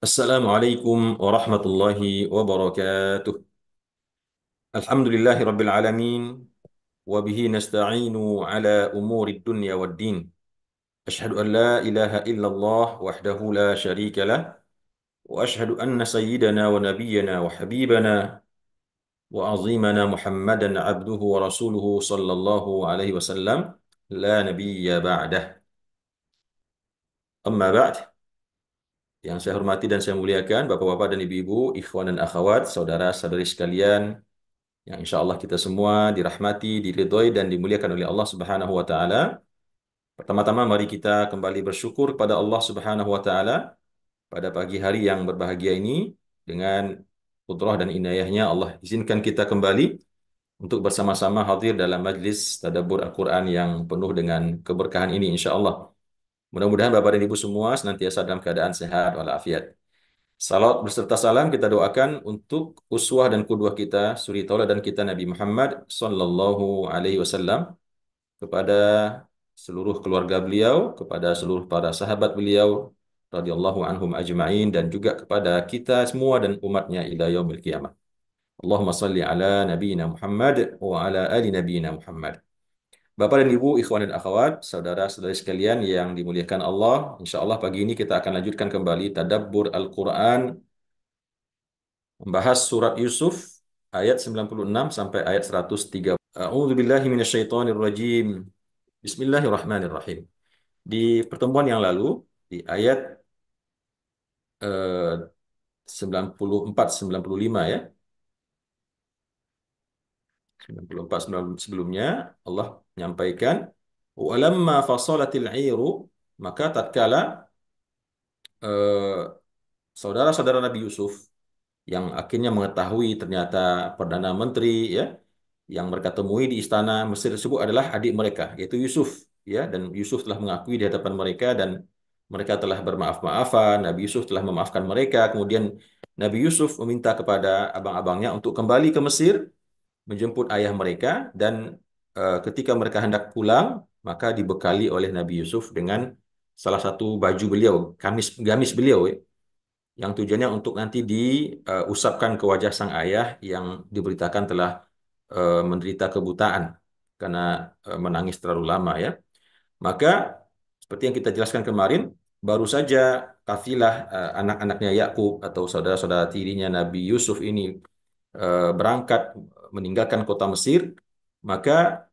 Assalamualaikum warahmatullahi wabarakatuh. Alhamdulillahi rabbil alamin wa bihi nasta'inu ala umuri dunya wad din. Ashhadu an la ilaha illallah wahdahu la syarika lah wa ashhadu anna sayyidana wa nabiyyana wa habibana wa azimana Muhammadan abduhu wa rasuluhu sallallahu alaihi wasallam la nabiyya ba'dah. Amma ba'd. Yang saya hormati dan saya muliakan Bapak-bapak dan Ibu-ibu, ikhwan dan akhwat, saudara-saudari sekalian, yang insya Allah kita semua dirahmati, diridhoi dan dimuliakan oleh Allah Subhanahu wa taala. Pertama-tama mari kita kembali bersyukur kepada Allah Subhanahu wa taala pada pagi hari yang berbahagia ini. Dengan kudrah dan inayahnya Allah izinkan kita kembali untuk bersama-sama hadir dalam majlis tadabbur Al-Quran yang penuh dengan keberkahan ini insya Allah. Mudah-mudahan Bapak dan Ibu semua senantiasa dalam keadaan sehat walafiat. Salat beserta salam kita doakan untuk uswah dan qudwah kita, suri tauladan kita Nabi Muhammad sallallahu alaihi wasallam, kepada seluruh keluarga beliau, kepada seluruh para sahabat beliau radhiyallahu anhum ajma'in, dan juga kepada kita semua dan umatnya ila yaumil qiyamah. Allahumma salli ala nabiyyina Muhammad wa ala ali nabiyyina Muhammad. Bapak dan Ibu, ikhwan dan akhwat, saudara-saudari sekalian yang dimuliakan Allah, insya Allah pagi ini kita akan lanjutkan kembali tadabbur Al-Quran, membahas surat Yusuf ayat 96 sampai ayat 130. A'udzu billahi minasyaitonir rajim. Bismillahirrahmanirrahim. Di pertemuan yang lalu di ayat eh, 94 95 ya. 94 sebelumnya Allah menyampaikan walamma fasalatil 'iru, maka tatkala eh, saudara-saudara Nabi Yusuf yang akhirnya mengetahui ternyata Perdana Menteri ya yang mereka temui di istana Mesir tersebut adalah adik mereka, yaitu Yusuf, ya, dan Yusuf telah mengakui di hadapan mereka dan mereka telah bermaaf-maafan. Nabi Yusuf telah memaafkan mereka. Kemudian Nabi Yusuf meminta kepada abang-abangnya untuk kembali ke Mesir menjemput ayah mereka, dan ketika mereka hendak pulang maka dibekali oleh Nabi Yusuf dengan salah satu baju beliau, gamis beliau ya, yang tujuannya untuk nanti diusapkan ke wajah sang ayah yang diberitakan telah menderita kebutaan karena menangis terlalu lama ya. Maka seperti yang kita jelaskan kemarin, baru saja kafilah anak-anaknya Yakub atau saudara-saudara tirinya Nabi Yusuf ini berangkat meninggalkan kota Mesir, maka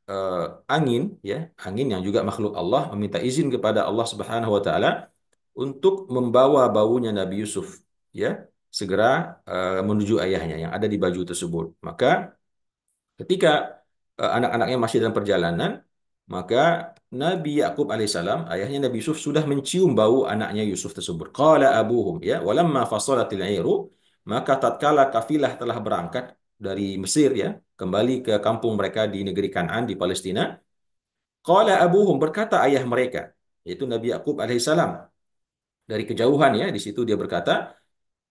angin ya, angin yang juga makhluk Allah meminta izin kepada Allah Subhanahu wa taala untuk membawa baunya Nabi Yusuf ya segera menuju ayahnya yang ada di baju tersebut. Maka ketika anak-anaknya masih dalam perjalanan, maka Nabi Yakub alaihissalam, ayahnya Nabi Yusuf, sudah mencium bau anaknya Yusuf tersebut. Qala abuhum ya, walamma fasalatil airu, maka tatkala kafilah telah berangkat dari Mesir ya, kembali ke kampung mereka di negeri Kan'an di Palestina. Qala abuhum, berkata ayah mereka, yaitu Nabi Yakub alaihissalam, dari kejauhan ya, di situ dia berkata,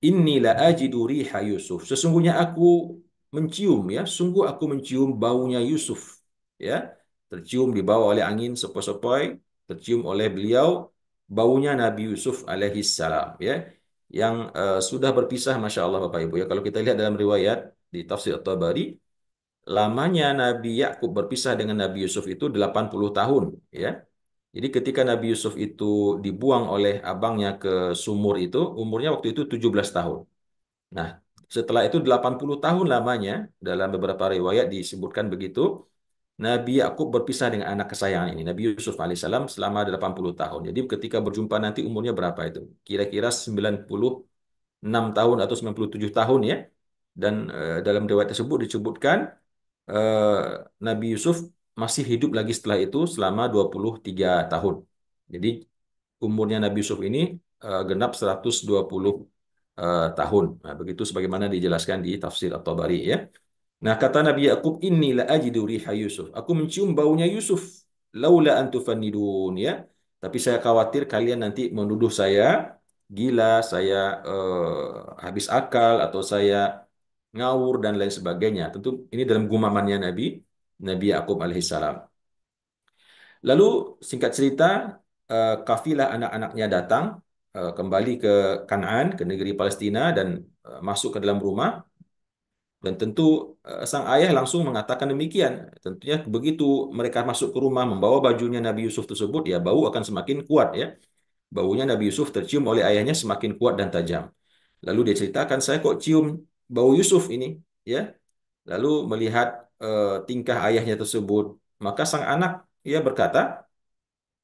Inni la ajidu riha Yusuf. Sesungguhnya aku mencium ya, sungguh aku mencium baunya Yusuf. Ya, tercium dibawa oleh angin sepoi-sepoi, tercium oleh beliau baunya Nabi Yusuf alaihi salam ya. Yang sudah berpisah Masya Allah Bapak Ibu ya. Kalau kita lihat dalam riwayat di Tafsir At-Tabari, lamanya Nabi Yakub berpisah dengan Nabi Yusuf itu 80 tahun ya. Jadi ketika Nabi Yusuf itu dibuang oleh abangnya ke sumur itu, umurnya waktu itu 17 tahun. Nah, setelah itu 80 tahun lamanya, dalam beberapa riwayat disebutkan begitu, Nabi Yakub berpisah dengan anak kesayangan ini, Nabi Yusuf alaihissalam, selama 80 tahun. Jadi ketika berjumpa nanti umurnya berapa itu? Kira-kira 96 tahun atau 97 tahun ya. Dan dalam riwayat tersebut disebutkan eh, Nabi Yusuf masih hidup lagi setelah itu selama 23 tahun. Jadi umurnya Nabi Yusuf ini genap 120 tahun. Nah, begitu sebagaimana dijelaskan di tafsir At-Tabari ya. Nah, kata Nabi Yakub, inni la ajidu riha Yusuf. Aku mencium baunya Yusuf. Laula an tufannidun ya. Tapi saya khawatir kalian nanti menuduh saya gila, saya habis akal, atau saya ngawur dan lain sebagainya. Tentu ini dalam gumamannya Nabi Yakub alaihissalam. Lalu singkat cerita, kafilah anak-anaknya datang kembali ke Kanaan, ke negeri Palestina dan masuk ke dalam rumah. Dan tentu sang ayah langsung mengatakan demikian. Tentunya begitu mereka masuk ke rumah membawa bajunya Nabi Yusuf tersebut, ya bau akan semakin kuat ya. Baunya Nabi Yusuf tercium oleh ayahnya semakin kuat dan tajam. Lalu dia ceritakan, saya kok cium bau Yusuf ini, ya. Lalu melihat tingkah ayahnya tersebut, maka sang anak ia berkata,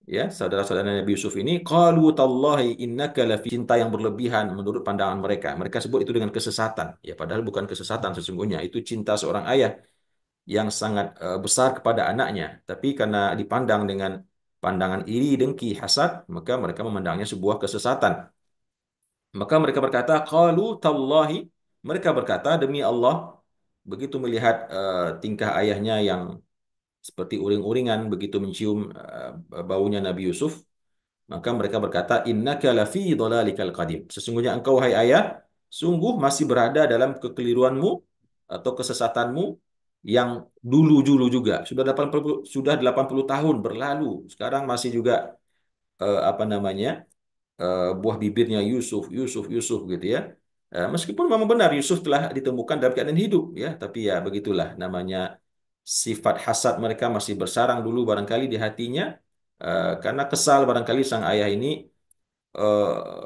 ya, saudara-saudara Nabi Yusuf ini, qalu tallahi innaka lafi cinta yang berlebihan menurut pandangan mereka. Mereka sebut itu dengan kesesatan. Ya, padahal bukan kesesatan sesungguhnya. Itu cinta seorang ayah yang sangat besar kepada anaknya. Tapi karena dipandang dengan pandangan iri, dengki, hasad, maka mereka memandangnya sebuah kesesatan. Maka mereka berkata, qalu tallahi, mereka berkata demi Allah, begitu melihat tingkah ayahnya yang seperti uring-uringan begitu mencium baunya Nabi Yusuf, maka mereka berkata, innaka lafi dhalalikal qadim. Sesungguhnya engkau, hai ayah, sungguh masih berada dalam kekeliruanmu atau kesesatanmu yang dulu-dulu juga. Sudah 80 tahun berlalu. Sekarang masih juga apa namanya? Buah bibirnya Yusuf, Yusuf, Yusuf gitu ya. Meskipun memang benar Yusuf telah ditemukan dalam keadaan hidup ya, tapi ya begitulah namanya, sifat hasad mereka masih bersarang dulu barangkali di hatinya, karena kesal barangkali sang ayah ini eh,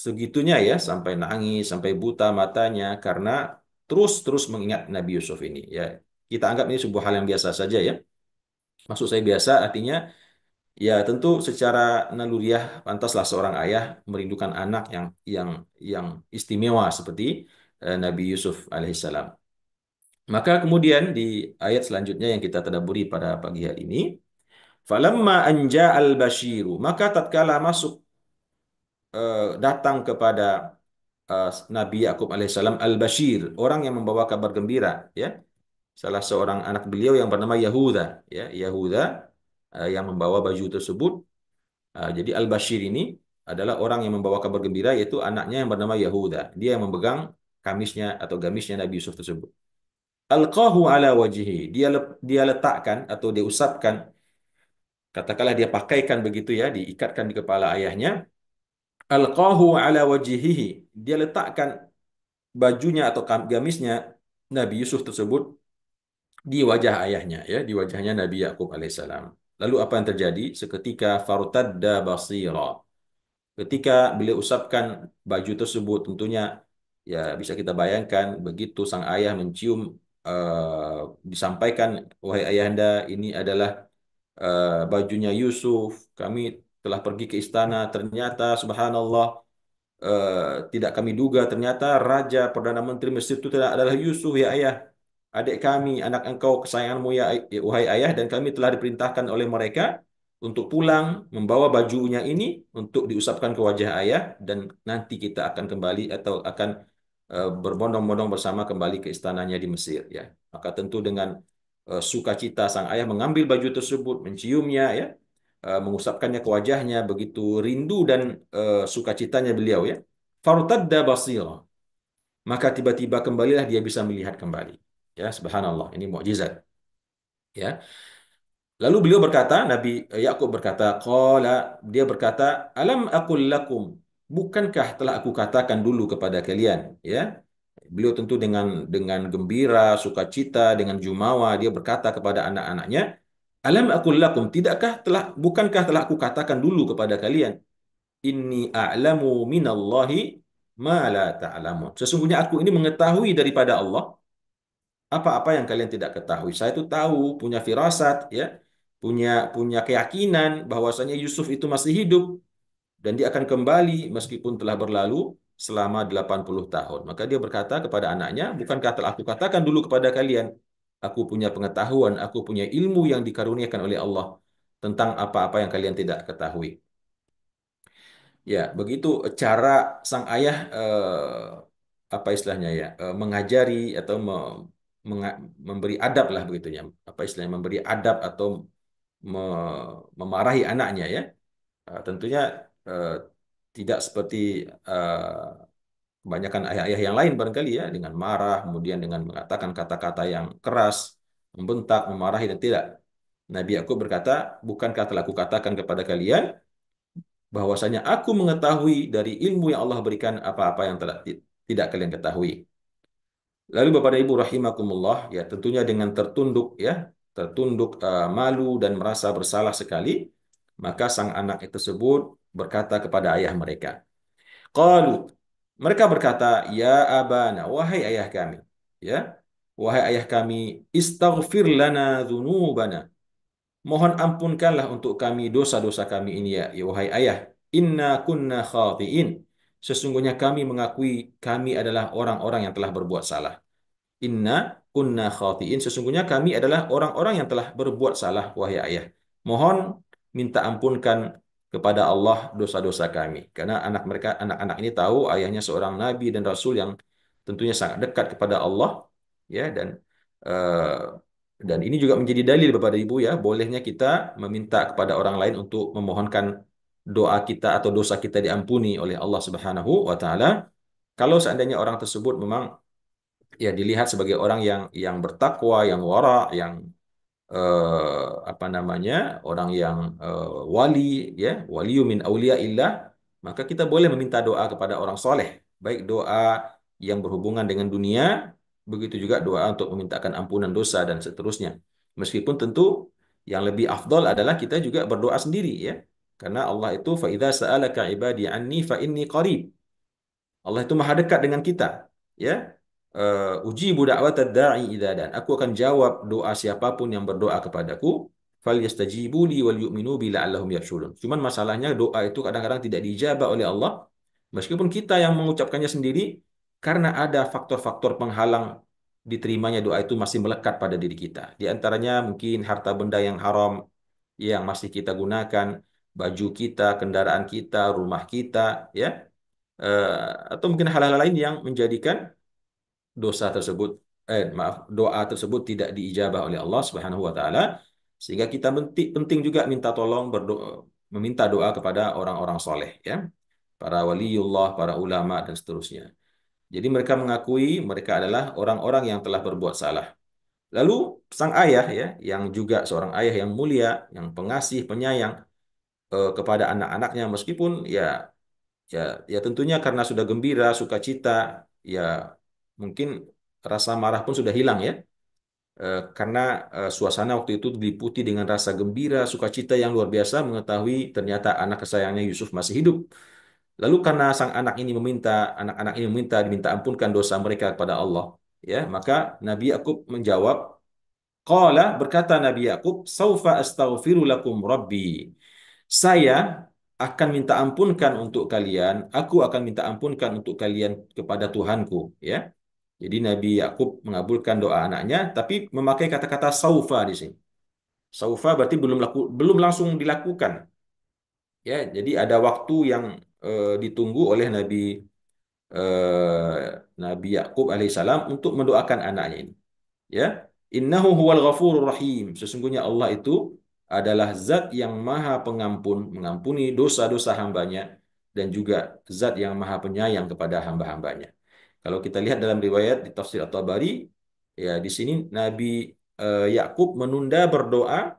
segitunya ya, sampai nangis, sampai buta matanya karena terus-terus mengingat Nabi Yusuf ini ya. Kita anggap ini sebuah hal yang biasa saja ya. Maksud saya biasa artinya ya tentu secara naluriah pantaslah seorang ayah merindukan anak yang istimewa seperti Nabi Yusuf alaihissalam. Maka kemudian di ayat selanjutnya yang kita tadabburi pada pagi hari ini, falamma anja al-basyiru, maka tatkala masuk datang kepada Nabi Yakub alaihissalam al-Bashir, orang yang membawa kabar gembira, ya, salah seorang anak beliau yang bernama Yahuda, ya, Yahuda yang membawa baju tersebut. Jadi al-Bashir ini adalah orang yang membawa kabar gembira, yaitu anaknya yang bernama Yahuda. Dia yang memegang kamisnya atau gamisnya Nabi Yusuf tersebut. Alqahu ala wajihi, dia letakkan atau dia usapkan, katakanlah dia pakaikan begitu ya, diikatkan di kepala ayahnya. Alqahu ala wajihihi, dia letakkan bajunya atau gamisnya Nabi Yusuf tersebut di wajah ayahnya ya, di wajahnya Nabi Yakub alaihissalam. Lalu apa yang terjadi? Seketika fartadda basira. Ketika beliau usapkan baju tersebut, tentunya ya bisa kita bayangkan begitu sang ayah mencium, disampaikan, wahai ayahanda, ini adalah bajunya Yusuf. Kami telah pergi ke istana, ternyata subhanallah, tidak kami duga ternyata Raja Perdana Menteri Mesir itu adalah Yusuf ya ayah, adik kami, anak engkau kesayanganmu ya, wahai ayah, dan kami telah diperintahkan oleh mereka untuk pulang membawa bajunya ini untuk diusapkan ke wajah ayah dan nanti kita akan kembali atau akan berbondong-bondong bersama kembali ke istananya di Mesir ya. Maka tentu dengan sukacita sang ayah mengambil baju tersebut, menciumnya ya, mengusapkannya ke wajahnya, begitu rindu dan sukacitanya beliau ya. Fartadda basira. Maka tiba-tiba kembalilah dia bisa melihat kembali. Ya, subhanallah, ini mukjizat. Ya. Lalu beliau berkata, Nabi Yakub berkata, qala, dia berkata, alam aqul lakum, bukankah telah aku katakan dulu kepada kalian, ya. Beliau tentu dengan gembira, sukacita, dengan jumawa dia berkata kepada anak-anaknya, alam aqul lakum, bukankah telah aku katakan dulu kepada kalian, inni a'lamu minallahi ma la ta'lamun. Sesungguhnya aku ini mengetahui daripada Allah apa-apa yang kalian tidak ketahui. Saya itu tahu, punya firasat, ya, punya punya keyakinan bahwasanya Yusuf itu masih hidup dan dia akan kembali meskipun telah berlalu selama 80 tahun. Maka dia berkata kepada anaknya, bukankah telah aku katakan dulu kepada kalian, aku punya pengetahuan, aku punya ilmu yang dikaruniakan oleh Allah tentang apa-apa yang kalian tidak ketahui. Ya, begitu cara sang ayah apa istilahnya ya, mengajari atau memberi adab lah begitu ya. Apa istilahnya, memberi adab atau memarahi anaknya ya. Tentunya eh, tidak seperti kebanyakan ayah-ayah yang lain barangkali ya, dengan marah, kemudian dengan mengatakan kata-kata yang keras, membentak, memarahi, dan tidak. Nabi Yakub berkata, bukankah telah kukatakan kepada kalian bahwasanya aku mengetahui dari ilmu yang Allah berikan apa-apa yang tidak kalian ketahui. Lalu Bapak dan Ibu rahimakumullah, ya tentunya dengan tertunduk ya, tertunduk malu dan merasa bersalah sekali, maka sang anak itu tersebut berkata kepada ayah mereka. Qalu, mereka berkata, "Ya abana, wahai ayah kami." Ya, wahai ayah kami, istaghfir lana dzunubana. Mohon ampunkanlah untuk kami dosa-dosa kami ini ya, ya wahai ayah. Inna kunna khati'in. Sesungguhnya kami mengakui kami adalah orang-orang yang telah berbuat salah. Inna kunna khati'in. Sesungguhnya kami adalah orang-orang yang telah berbuat salah, wahai ayah. Mohon minta ampunkan kepada Allah dosa-dosa kami. Karena anak-anak ini tahu ayahnya seorang nabi dan rasul yang tentunya sangat dekat kepada Allah, ya eh, dan ini juga menjadi dalil Bapak dan Ibu ya, bolehnya kita meminta kepada orang lain untuk memohonkan doa kita atau dosa kita diampuni oleh Allah Subhanahu wa taala kalau seandainya orang tersebut memang ya dilihat sebagai orang yang bertakwa, yang wara, yang apa namanya orang yang wali ya waliyu min aulia illah, maka kita boleh meminta doa kepada orang soleh, baik doa yang berhubungan dengan dunia, begitu juga doa untuk memintakan ampunan dosa dan seterusnya, meskipun tentu yang lebih afdol adalah kita juga berdoa sendiri ya, karena Allah itu fa idza sa'alaka ibadi anni fa inni qarib. Allah itu maha dekat dengan kita, ya. Ujibu da'watad da'i idza dan aku akan jawab doa siapapun yang berdoa kepadaku, falyastajibu li wal yu'minu bi la'allahum yarshudun. Cuman masalahnya doa itu kadang-kadang tidak diijabah oleh Allah meskipun kita yang mengucapkannya sendiri, karena ada faktor-faktor penghalang diterimanya doa itu masih melekat pada diri kita. Di antaranya mungkin harta benda yang haram yang masih kita gunakan, baju kita, kendaraan kita, rumah kita, ya. Atau mungkin hal-hal lain yang menjadikan dosa tersebut maaf doa tersebut tidak diijabah oleh Allah Subhanahu wa taala, sehingga kita penting juga minta tolong berdoa, meminta doa kepada orang-orang soleh ya, para waliullah, para ulama dan seterusnya. Jadi mereka mengakui mereka adalah orang-orang yang telah berbuat salah. Lalu sang ayah ya, yang juga seorang ayah yang mulia, yang pengasih, penyayang kepada anak-anaknya, meskipun ya, ya tentunya karena sudah gembira, sukacita, ya mungkin rasa marah pun sudah hilang ya. Karena suasana waktu itu diliputi dengan rasa gembira, sukacita yang luar biasa mengetahui ternyata anak kesayangannya Yusuf masih hidup. Lalu karena sang anak-anak ini meminta diminta ampunkan dosa mereka kepada Allah, ya, maka Nabi Yakub menjawab, qala, berkata Nabi Yakub, saufa astaghfiru lakum rabbi. Saya akan minta ampunkan untuk kalian, aku akan minta ampunkan untuk kalian kepada Tuhanku, ya. Jadi Nabi Yakub mengabulkan doa anaknya, tapi memakai kata-kata saufa di sini. Saufa berarti belum langsung dilakukan, ya. Jadi ada waktu yang ditunggu oleh eh, Nabi Yakub alaihissalam untuk mendoakan anaknya ini. Ya, innahu huwal ghafurur rahim. Sesungguhnya Allah itu adalah zat yang maha pengampun, mengampuni dosa-dosa hambanya, dan juga zat yang maha penyayang kepada hamba-hambanya. Kalau kita lihat dalam riwayat di tafsir At-Tabari, ya di sini Nabi Yakub menunda berdoa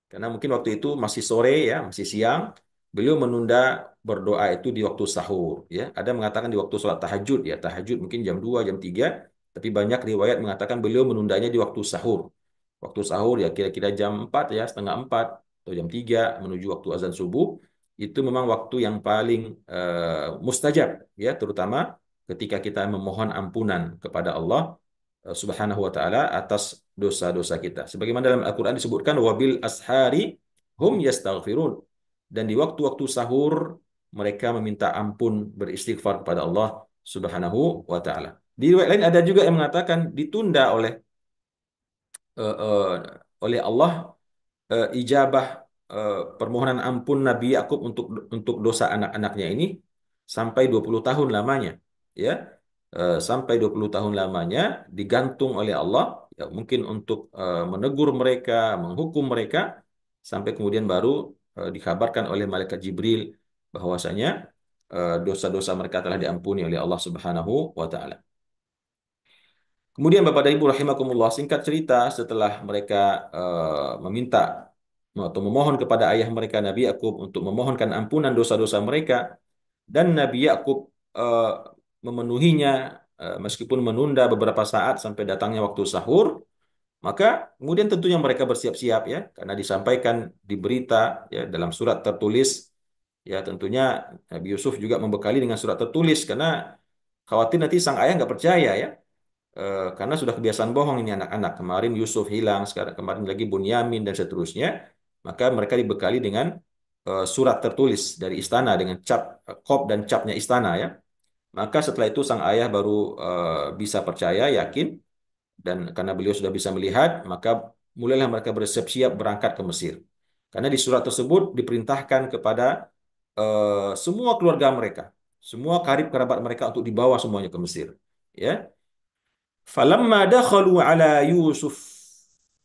karena mungkin waktu itu masih sore ya, masih siang. Beliau menunda berdoa itu di waktu sahur ya. Ada mengatakan di waktu sholat tahajud ya. Tahajud mungkin jam 2 jam 3. Tapi banyak riwayat mengatakan beliau menundanya di waktu sahur. Waktu sahur ya kira-kira jam 4 ya, setengah 4 atau jam 3 menuju waktu azan subuh. Itu memang waktu yang paling mustajab ya, terutama ketika kita memohon ampunan kepada Allah Subhanahu wa taala atas dosa-dosa kita. Sebagaimana dalam Al-Qur'an disebutkan wabil ashari hum yastaghfirun. Dan di waktu-waktu sahur mereka meminta ampun, beristighfar kepada Allah Subhanahu wa taala. Di riwayat lain ada juga yang mengatakan ditunda eh, eh, oleh Allah ijabah permohonan ampun Nabi Yakub untuk dosa anak-anaknya ini sampai 20 tahun lamanya ya. Sampai 20 tahun lamanya digantung oleh Allah ya, mungkin untuk menegur mereka, menghukum mereka, sampai kemudian baru dikabarkan oleh malaikat Jibril bahwasanya dosa-dosa mereka telah diampuni oleh Allah Subhanahu wa taala. Kemudian Bapak dan Ibu rahimakumullah, singkat cerita setelah mereka meminta atau memohon kepada ayah mereka Nabi Yakub untuk memohonkan ampunan dosa-dosa mereka, dan Nabi Yakub eh, memenuhinya meskipun menunda beberapa saat sampai datangnya waktu sahur. Maka kemudian tentunya mereka bersiap-siap ya, karena disampaikan di berita ya dalam surat tertulis ya, tentunya Nabi Yusuf juga membekali dengan surat tertulis karena khawatir nanti sang ayah nggak percaya ya. Karena sudah kebiasaan bohong ini anak-anak. Kemarin Yusuf hilang, sekarang kemarin lagi Bunyamin dan seterusnya. Maka mereka dibekali dengan surat tertulis dari istana dengan cap kop dan capnya istana ya. Maka setelah itu sang ayah baru bisa percaya, yakin, dan karena beliau sudah bisa melihat, maka mulailah mereka bersiap-siap berangkat ke Mesir. Karena di surat tersebut diperintahkan kepada semua keluarga mereka, semua karib kerabat mereka untuk dibawa semuanya ke Mesir. Ya, falamma dakhalu ala Yusuf,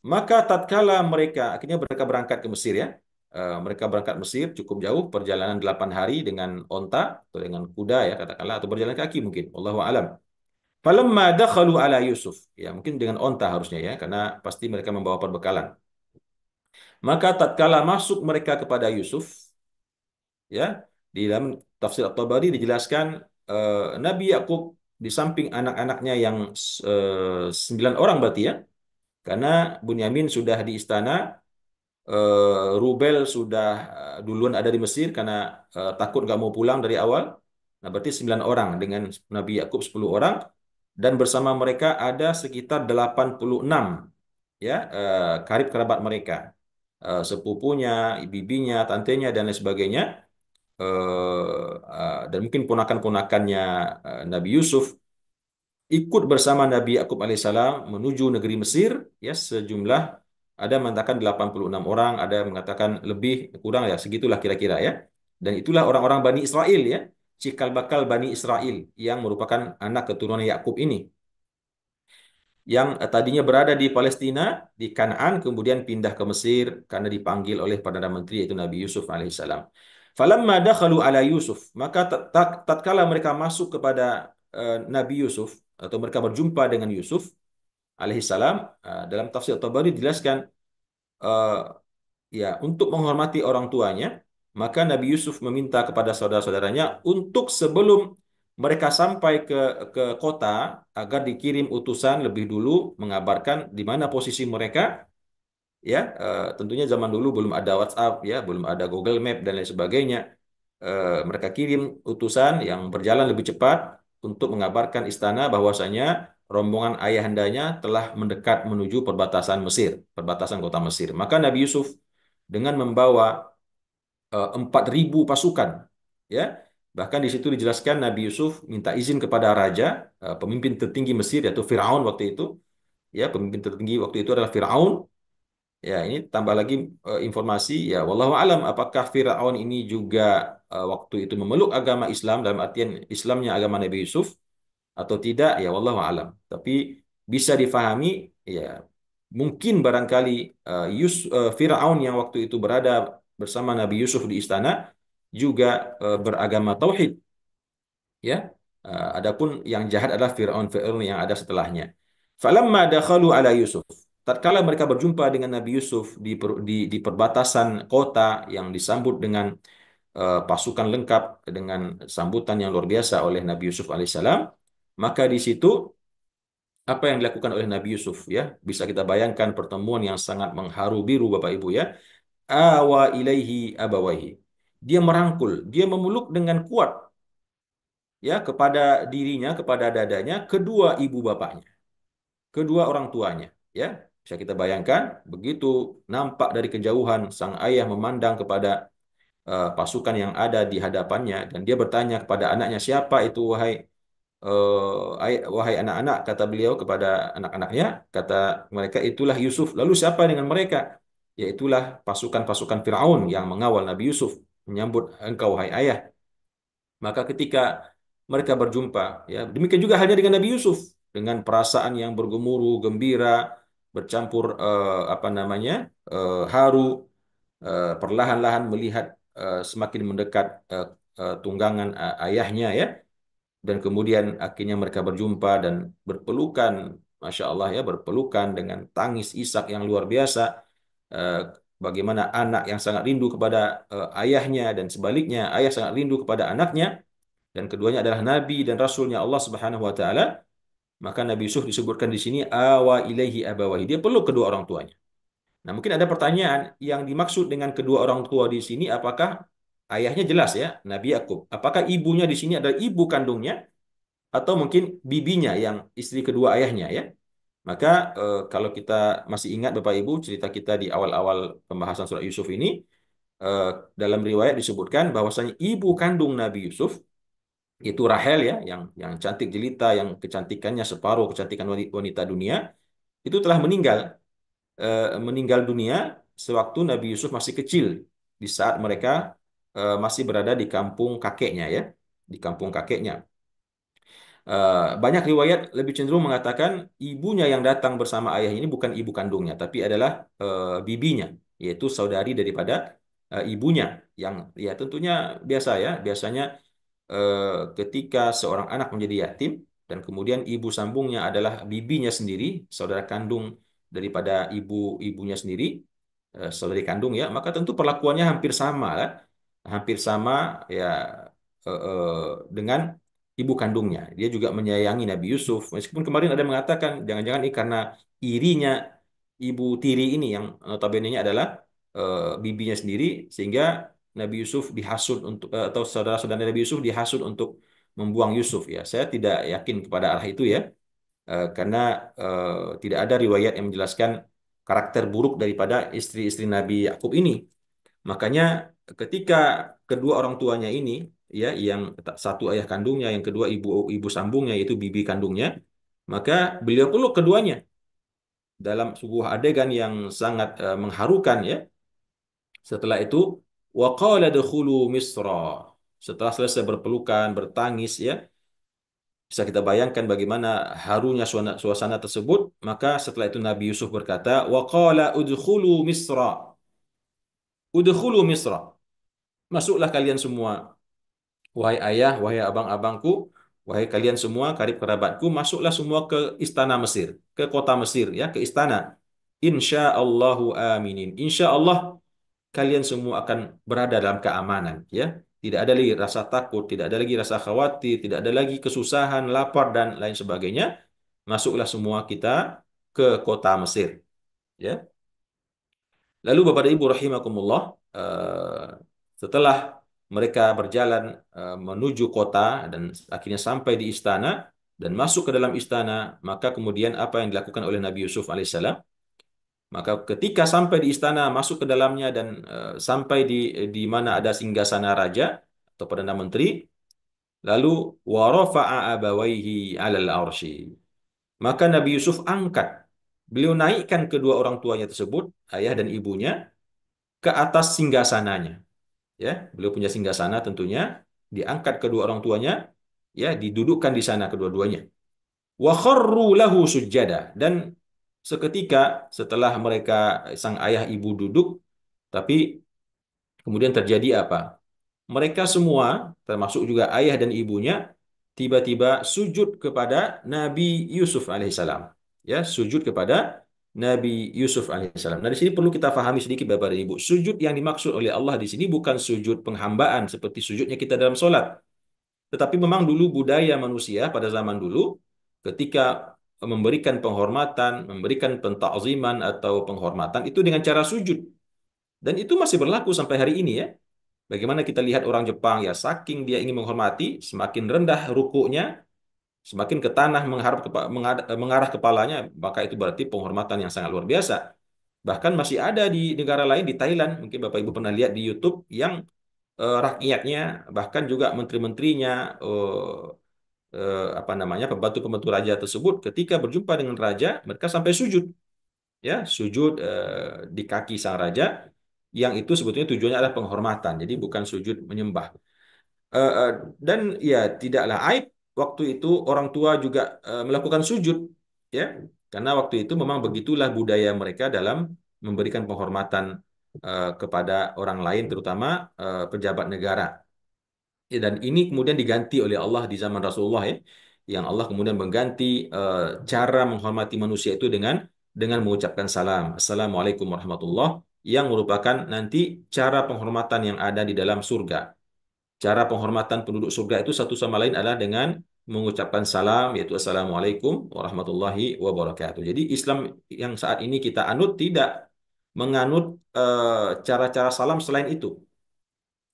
maka tatkala mereka akhirnya mereka berangkat ke Mesir ya. Mereka berangkat Mesir cukup jauh, perjalanan 8 hari dengan onta atau dengan kuda ya katakanlah, atau berjalan kaki mungkin, wallahu alam. Falamma dakhalu ala Yusuf, ya mungkin dengan onta harusnya ya, karena pasti mereka membawa perbekalan. Maka tatkala masuk mereka kepada Yusuf, ya di dalam tafsir At-Tabari dijelaskan Nabi Yakub di samping anak-anaknya yang 9 orang berarti ya, karena Bunyamin sudah di istana, Rubel sudah duluan ada di Mesir karena takut nggak mau pulang dari awal. Nah, berarti 9 orang dengan Nabi Yakub 10 orang, dan bersama mereka ada sekitar 86 ya karib kerabat mereka, sepupunya, bibinya, tantenya dan lain sebagainya, dan mungkin ponakan-ponakannya Nabi Yusuf ikut bersama Nabi Yakub alaihissalam menuju negeri Mesir ya, sejumlah ada yang mengatakan 86 orang, ada yang mengatakan lebih kurang ya segitulah kira-kira ya. Dan itulah orang-orang Bani Israel ya, cikal bakal Bani Israel yang merupakan anak keturunan Yakub ini, yang tadinya berada di Palestina, di Kanaan, kemudian pindah ke Mesir karena dipanggil oleh Perdana Menteri yaitu Nabi Yusuf alaihissalam. Falamma dakhalu ala Yusuf, maka tatkala mereka masuk kepada Nabi Yusuf atau mereka berjumpa dengan Yusuf alaihissalam, dalam tafsir Tabari dijelaskan eh, ya untuk menghormati orang tuanya, maka Nabi Yusuf meminta kepada saudara-saudaranya untuk sebelum mereka sampai ke kota agar dikirim utusan lebih dulu mengabarkan di mana posisi mereka ya. Tentunya zaman dulu belum ada WhatsApp ya, belum ada Google Map dan lain sebagainya. Mereka kirim utusan yang berjalan lebih cepat untuk mengabarkan istana bahwasanya rombongan ayahandanya telah mendekat menuju perbatasan Mesir, perbatasan kota Mesir. Maka Nabi Yusuf dengan membawa 4.000 pasukan, ya. Bahkan di situ dijelaskan Nabi Yusuf minta izin kepada raja, pemimpin tertinggi Mesir yaitu Firaun waktu itu, ya pemimpin tertinggi waktu itu adalah Firaun. Ya, ini tambah lagi informasi ya, wallahu alam apakah Firaun ini juga waktu itu memeluk agama Islam dalam artian Islamnya agama Nabi Yusuf atau tidak ya, wallahu alam. Tapi bisa difahami ya, mungkin barangkali Firaun yang waktu itu berada bersama Nabi Yusuf di istana juga beragama tauhid ya. Adapun yang jahat adalah Firaun yang ada setelahnya. Falamma dakhalu ala Yusuf, tatkala mereka berjumpa dengan Nabi Yusuf di perbatasan kota yang disambut dengan pasukan lengkap dengan sambutan yang luar biasa oleh Nabi Yusuf alaihissalam, maka di situ apa yang dilakukan oleh Nabi Yusuf ya, bisa kita bayangkan pertemuan yang sangat mengharu biru Bapak Ibu ya. Awa ilaihi abawaihi, dia merangkul, dia memeluk dengan kuat ya kepada dirinya, kepada dadanya kedua ibu bapaknya, kedua orang tuanya ya. Bisa kita bayangkan begitu nampak dari kejauhan sang ayah memandang kepada pasukan yang ada di hadapannya, dan dia bertanya kepada anaknya, siapa itu wahai anak-anak, kata beliau kepada anak-anaknya, kata mereka itulah Yusuf. Lalu siapa dengan mereka? Yaitulah pasukan-pasukan Firaun yang mengawal Nabi Yusuf, menyambut engkau wahai ayah. Maka ketika mereka berjumpa, ya demikian juga halnya dengan Nabi Yusuf, dengan perasaan yang bergemuruh, gembira, bercampur apa namanya haru, perlahan-lahan melihat semakin mendekat tunggangan ayahnya ya, dan kemudian akhirnya mereka berjumpa dan berpelukan, masya Allah ya, berpelukan dengan tangis isak yang luar biasa. bagaimana anak yang sangat rindu kepada ayahnya dan sebaliknya, ayah sangat rindu kepada anaknya, dan keduanya adalah nabi dan rasulnya Allah Subhanahu wa taala, maka Nabi Yusuf disebutkan di sini awa ilaihi abawahi. Dia peluk kedua orang tuanya. Nah, mungkin ada pertanyaan yang dimaksud dengan kedua orang tua di sini, apakah ayahnya jelas ya, Nabi Yakub. Apakah ibunya di sini adalah ibu kandungnya atau mungkin bibinya yang istri kedua ayahnya ya? Maka kalau kita masih ingat Bapak Ibu cerita kita di awal-awal pembahasan surat Yusuf ini, eh, dalam riwayat disebutkan bahwasanya ibu kandung Nabi Yusuf itu Rahel ya, yang cantik jelita, yang kecantikannya separuh kecantikan wanita dunia, itu telah meninggal dunia sewaktu Nabi Yusuf masih kecil, di saat mereka masih berada di kampung kakeknya ya, di kampung kakeknya. Banyak riwayat lebih cenderung mengatakan ibunya yang datang bersama ayah ini bukan ibu kandungnya, tapi adalah bibinya, yaitu saudari daripada ibunya, yang ya tentunya biasa ya, biasanya ketika seorang anak menjadi yatim dan kemudian ibu sambungnya adalah bibinya sendiri, saudara kandung daripada ibunya sendiri, saudari kandung ya, maka tentu perlakuannya hampir sama lah, hampir sama ya, dengan ibu kandungnya. Dia juga menyayangi Nabi Yusuf, meskipun kemarin ada mengatakan jangan-jangan ini karena irinya ibu tiri ini yang notabene-nya adalah bibinya sendiri, sehingga Nabi Yusuf dihasut untuk atau saudara-saudara Nabi Yusuf dihasut untuk membuang Yusuf ya. Saya tidak yakin kepada arah itu ya. Karena tidak ada riwayat yang menjelaskan karakter buruk daripada istri-istri Nabi Yakub ini. Makanya ketika kedua orang tuanya ini ya, yang satu ayah kandungnya, yang kedua ibu ibu sambungnya yaitu bibi kandungnya, maka beliau peluk keduanya dalam sebuah adegan yang sangat mengharukan ya. Setelah itu waqala dakhulu Misra. Setelah selesai berpelukan, bertangis ya, bisa kita bayangkan bagaimana harunya suasana tersebut. Maka setelah itu Nabi Yusuf berkata, waqala udkhulu Misra. Udkhulu Misra. Masuklah kalian semua, wahai ayah, wahai abang-abangku, wahai kalian semua karib kerabatku, masuklah semua ke istana Mesir, ke kota Mesir ya, ke istana. Insya Allahu aminin. Insya Allah kalian semua akan berada dalam keamanan ya. Tidak ada lagi rasa takut, tidak ada lagi rasa khawatir, tidak ada lagi kesusahan, lapar dan lain sebagainya. Masuklah semua kita ke kota Mesir ya. Lalu Bapak dan Ibu rahimakumullah, setelah mereka berjalan menuju kota dan akhirnya sampai di istana dan masuk ke dalam istana, maka kemudian apa yang dilakukan oleh Nabi Yusuf alaihissalam? Maka ketika sampai di istana, masuk ke dalamnya dan sampai di mana ada singgasana raja atau perdana menteri, lalu warafa'a abawaihi 'alal arsy. Maka Nabi Yusuf angkat, beliau naikkan kedua orang tuanya tersebut, ayah dan ibunya, ke atas singgasananya. Ya, beliau punya singgasana tentunya, diangkat kedua orang tuanya, ya, didudukkan di sana kedua-duanya. Wa kharru lahu sujada, dan seketika setelah mereka sang ayah ibu duduk, tapi kemudian terjadi apa? Mereka semua, termasuk juga ayah dan ibunya, tiba-tiba sujud kepada Nabi Yusuf alaihissalam. Ya, sujud kepada Nabi Yusuf alaihissalam. Nah, di sini perlu kita pahami sedikit Bapak dan Ibu. Sujud yang dimaksud oleh Allah di sini bukan sujud penghambaan seperti sujudnya kita dalam sholat. Tetapi memang dulu budaya manusia pada zaman dulu, ketika memberikan penghormatan, memberikan pentakziman atau penghormatan itu dengan cara sujud. Dan itu masih berlaku sampai hari ini ya. Bagaimana kita lihat orang Jepang ya, saking dia ingin menghormati, semakin rendah rukuknya, semakin ke tanah mengarah kepalanya, maka itu berarti penghormatan yang sangat luar biasa. Bahkan masih ada di negara lain, di Thailand, mungkin Bapak Ibu pernah lihat di YouTube, yang rakyatnya, bahkan juga menteri-menterinya, apa namanya, pembantu-pembantu raja tersebut, ketika berjumpa dengan raja, mereka sampai sujud, ya, sujud di kaki sang raja, yang itu sebetulnya tujuannya adalah penghormatan, jadi bukan sujud menyembah. Eh, eh, dan ya tidaklah aib waktu itu orang tua juga melakukan sujud ya, karena waktu itu memang begitulah budaya mereka dalam memberikan penghormatan kepada orang lain, terutama pejabat negara. Ya, dan ini kemudian diganti oleh Allah di zaman Rasulullah ya, yang Allah kemudian mengganti cara menghormati manusia itu dengan mengucapkan salam, Assalamualaikum warahmatullah, yang merupakan nanti cara penghormatan yang ada di dalam surga. Cara penghormatan penduduk surga itu satu sama lain adalah dengan mengucapkan salam, yaitu Assalamualaikum warahmatullahi wabarakatuh. Jadi Islam yang saat ini kita anut tidak menganut cara-cara salam selain itu,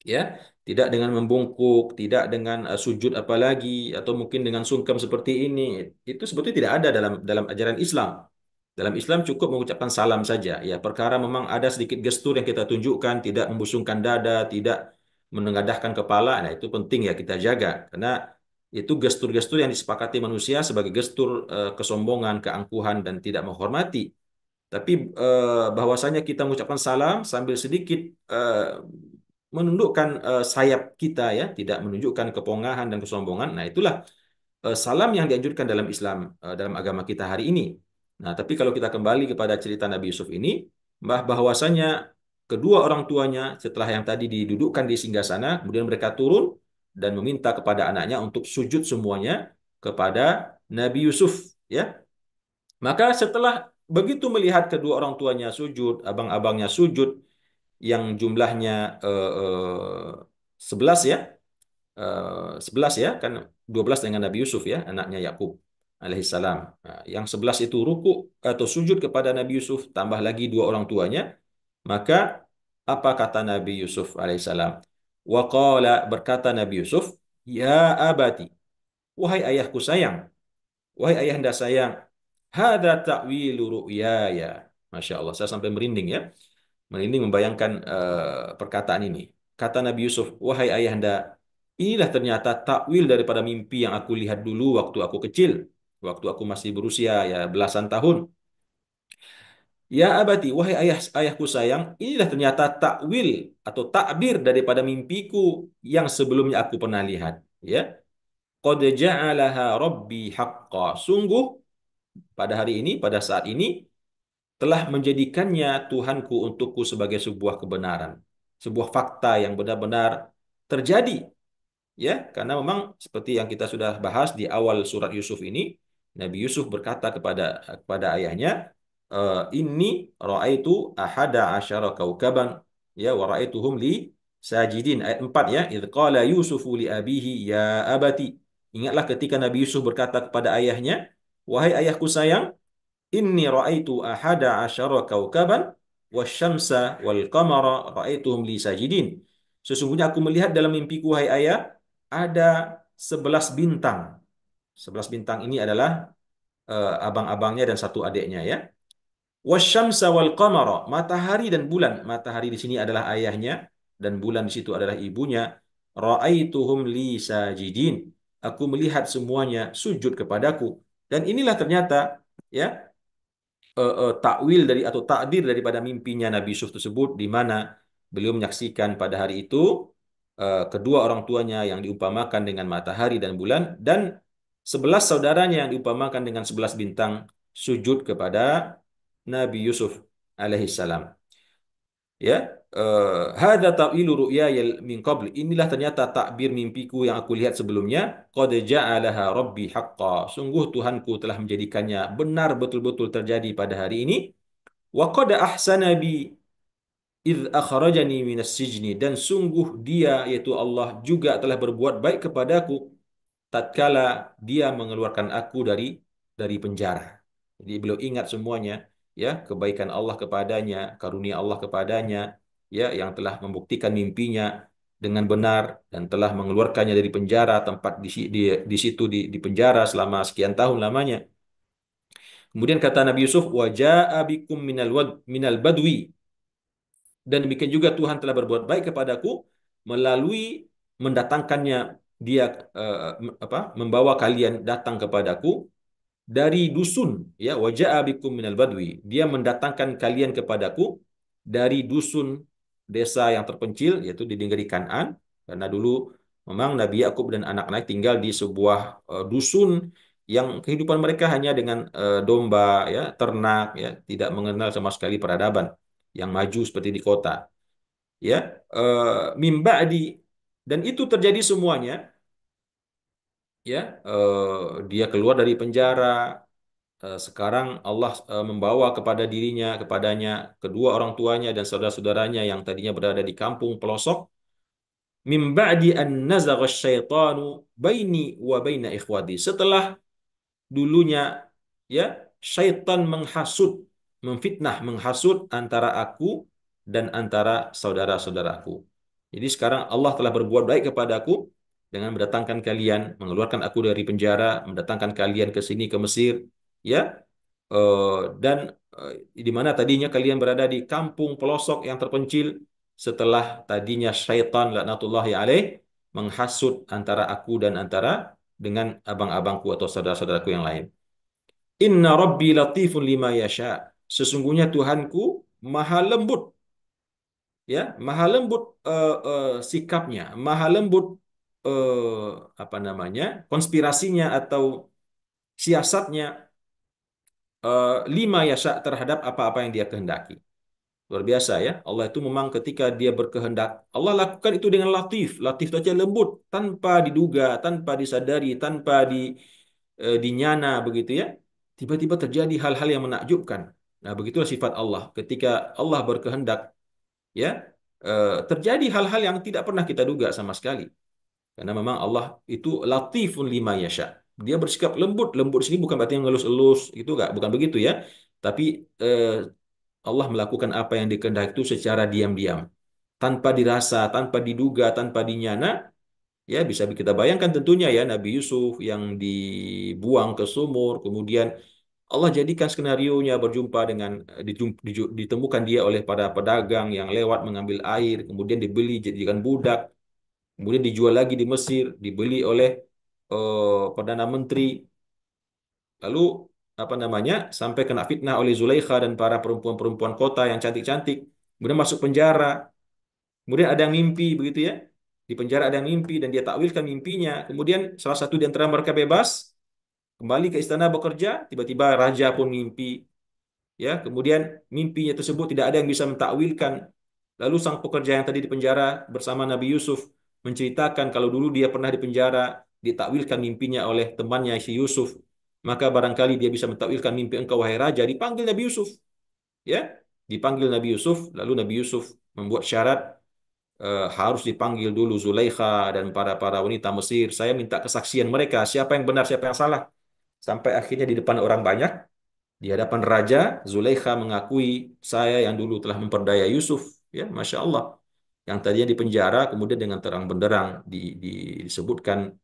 ya, tidak dengan membungkuk, tidak dengan sujud apalagi, atau mungkin dengan sungkem seperti ini. Itu sebetulnya tidak ada dalam dalam ajaran Islam. Dalam Islam cukup mengucapkan salam saja. Ya, perkara memang ada sedikit gestur yang kita tunjukkan, tidak membusungkan dada, tidak menengadahkan kepala. Nah, itu penting ya kita jaga, karena itu gestur-gestur yang disepakati manusia sebagai gestur kesombongan, keangkuhan, dan tidak menghormati. Tapi bahwasanya kita mengucapkan salam sambil sedikit menundukkan sayap kita, ya, tidak menunjukkan kepongahan dan kesombongan. Nah, itulah salam yang dianjurkan dalam Islam, dalam agama kita hari ini. Nah, tapi kalau kita kembali kepada cerita Nabi Yusuf ini, bahwasanya kedua orang tuanya setelah yang tadi didudukkan di singgasana, kemudian mereka turun dan meminta kepada anaknya untuk sujud semuanya kepada Nabi Yusuf, ya. Maka setelah begitu melihat kedua orang tuanya sujud, abang-abangnya sujud, yang jumlahnya 11, ya, 11, ya, kan 12 dengan Nabi Yusuf, ya, anaknya Yakub alaihissalam. Nah, yang 11 itu ruku atau sujud kepada Nabi Yusuf, tambah lagi dua orang tuanya. Maka apa kata Nabi Yusuf alaihissalam? Waqala, berkata Nabi Yusuf, ya abati, wahai ayahku sayang, wahai ayahanda sayang, hada ta'wilu ru'yaya. Masya Allah, saya sampai merinding, ya. Merinding membayangkan perkataan ini. Kata Nabi Yusuf, wahai ayahanda, inilah ternyata takwil daripada mimpi yang aku lihat dulu waktu aku kecil, waktu aku masih berusia ya belasan tahun. Ya abati, wahai ayahku sayang, inilah ternyata takwil atau takbir daripada mimpiku yang sebelumnya aku pernah lihat. Ya, qad ja'alaha rabbi haqqa. Sungguh pada hari ini, pada saat ini telah menjadikannya Tuhanku untukku sebagai sebuah kebenaran, sebuah fakta yang benar-benar terjadi, ya, karena memang seperti yang kita sudah bahas di awal surat Yusuf ini, Nabi Yusuf berkata kepada ayahnya, inni ra'aitu ahada asyara kaukaban, ya, wa ra'aituhum li sajidin, ayat 4, ya, idh qala Yusufu li abihi ya abati. Ingatlah ketika Nabi Yusuf berkata kepada ayahnya, wahai ayahku sayang, inni ra'aitu ahada asyara kaukaban wasyamsa wal qamara ra'aituhum li sajidin. Sesungguhnya aku melihat dalam mimpiku, wahai ayah, ada 11 bintang. 11 bintang ini adalah abang-abangnya dan satu adiknya, ya. Wasyamsa wal qamara, matahari dan bulan. Matahari di sini adalah ayahnya dan bulan di situ adalah ibunya. Ra'aituhum li sajidin. Aku melihat semuanya sujud kepadaku. Dan inilah ternyata, ya, takwil dari atau takdir daripada mimpinya Nabi Yusuf tersebut, di mana beliau menyaksikan pada hari itu kedua orang tuanya yang diumpamakan dengan matahari dan bulan, dan 11 saudaranya yang diumpamakan dengan 11 bintang sujud kepada Nabi Yusuf alaihissalam. Ya, hadza ta'wilu ru'yaya min qabl. Inilah ternyata takbir mimpiku yang aku lihat sebelumnya. Qad ja'alaha rabbi haqqa. Sungguh Tuhanku telah menjadikannya benar betul-betul terjadi pada hari ini. Wa qad ahsana bi idh akhrajani minas sijni. Dan sungguh dia, yaitu Allah, juga telah berbuat baik kepadaku tatkala dia mengeluarkan aku dari penjara. Jadi beliau ingat semuanya, ya, kebaikan Allah kepadanya, karunia Allah kepadanya, ya, yang telah membuktikan mimpinya dengan benar dan telah mengeluarkannya dari penjara, tempat di situ di penjara selama sekian tahun lamanya. Kemudian kata Nabi Yusuf, wa jaa bikum minal badwi. Dan demikian juga Tuhan telah berbuat baik kepadaku melalui mendatangkannya dia, membawa kalian datang kepadaku dari dusun, ya, wajaa bikum minal badwi. Dia mendatangkan kalian kepadaku dari dusun, desa yang terpencil, yaitu di negeri Kanaan, karena dulu memang Nabi Yakub dan anak-anak tinggal di sebuah dusun yang kehidupan mereka hanya dengan domba, ya, ternak, ya, tidak mengenal sama sekali peradaban yang maju seperti di kota, ya. Mimba di, dan itu terjadi semuanya, ya, dia keluar dari penjara, sekarang Allah membawa kepada dirinya, kepadanya, kedua orang tuanya dan saudara-saudaranya yang tadinya berada di kampung pelosok, min ba'di an nazagha syaitanu baini wa baina ikhwati. Setelah dulunya ya syaitan menghasut, memfitnah, menghasut antara aku dan antara saudara-saudaraku. Jadi sekarang Allah telah berbuat baik kepadaku dengan mendatangkan kalian, mengeluarkan aku dari penjara, mendatangkan kalian ke sini ke Mesir, ya. Dan di mana tadinya kalian berada di kampung pelosok yang terpencil, setelah tadinya syaitan laknatullahi alaih menghasut antara aku dan antara dengan abang-abangku atau saudara-saudaraku yang lain. Inna Rabbi latifun lima yasha. Sesungguhnya Tuhanku maha lembut, ya, maha lembut sikapnya, maha lembut apa namanya, konspirasinya atau siasatnya, lima yasha terhadap apa-apa yang dia kehendaki. Luar biasa ya. Allah itu memang ketika dia berkehendak, Allah lakukan itu dengan latif. Latif itu aja lembut, tanpa diduga, tanpa disadari, tanpa dinyana begitu ya. Tiba-tiba terjadi hal-hal yang menakjubkan. Nah, begitulah sifat Allah. Ketika Allah berkehendak, ya, terjadi hal-hal yang tidak pernah kita duga sama sekali. Karena memang Allah itu latifun lima yasha. Dia bersikap lembut. Lembut di sini bukan berarti yang ngelus-elus, itu enggak, bukan begitu ya. Tapi Allah melakukan apa yang dikehendaki itu secara diam-diam, tanpa dirasa, tanpa diduga, tanpa dinyana. Ya, bisa kita bayangkan tentunya ya Nabi Yusuf yang dibuang ke sumur, kemudian Allah jadikan skenarionya berjumpa dengan ditemukan dia oleh para pedagang yang lewat mengambil air, kemudian dibeli jadikan budak, kemudian dijual lagi di Mesir, dibeli oleh Perdana Menteri, lalu apa namanya sampai kena fitnah oleh Zulaikha dan para perempuan-perempuan kota yang cantik-cantik, kemudian masuk penjara, kemudian ada yang mimpi begitu ya, di penjara ada yang mimpi dan dia takwilkan mimpinya, kemudian salah satu di antara mereka bebas, kembali ke istana bekerja, tiba-tiba raja pun mimpi, ya, kemudian mimpinya tersebut tidak ada yang bisa mentakwilkan. Lalu sang pekerja yang tadi di penjara bersama Nabi Yusuf menceritakan kalau dulu dia pernah di penjara, ditakwilkan mimpinya oleh temannya si Yusuf, maka barangkali dia bisa mentakwilkan mimpi engkau wahai raja. Dipanggil Nabi Yusuf, ya, dipanggil Nabi Yusuf, lalu Nabi Yusuf membuat syarat, harus dipanggil dulu Zulaikha dan para wanita Mesir. Saya minta kesaksian mereka, siapa yang benar, siapa yang salah. Sampai akhirnya di depan orang banyak, di hadapan raja, Zulaikha mengakui, saya yang dulu telah memperdaya Yusuf, ya, Masya Allah. Yang tadinya di penjara, kemudian dengan terang benderang disebutkan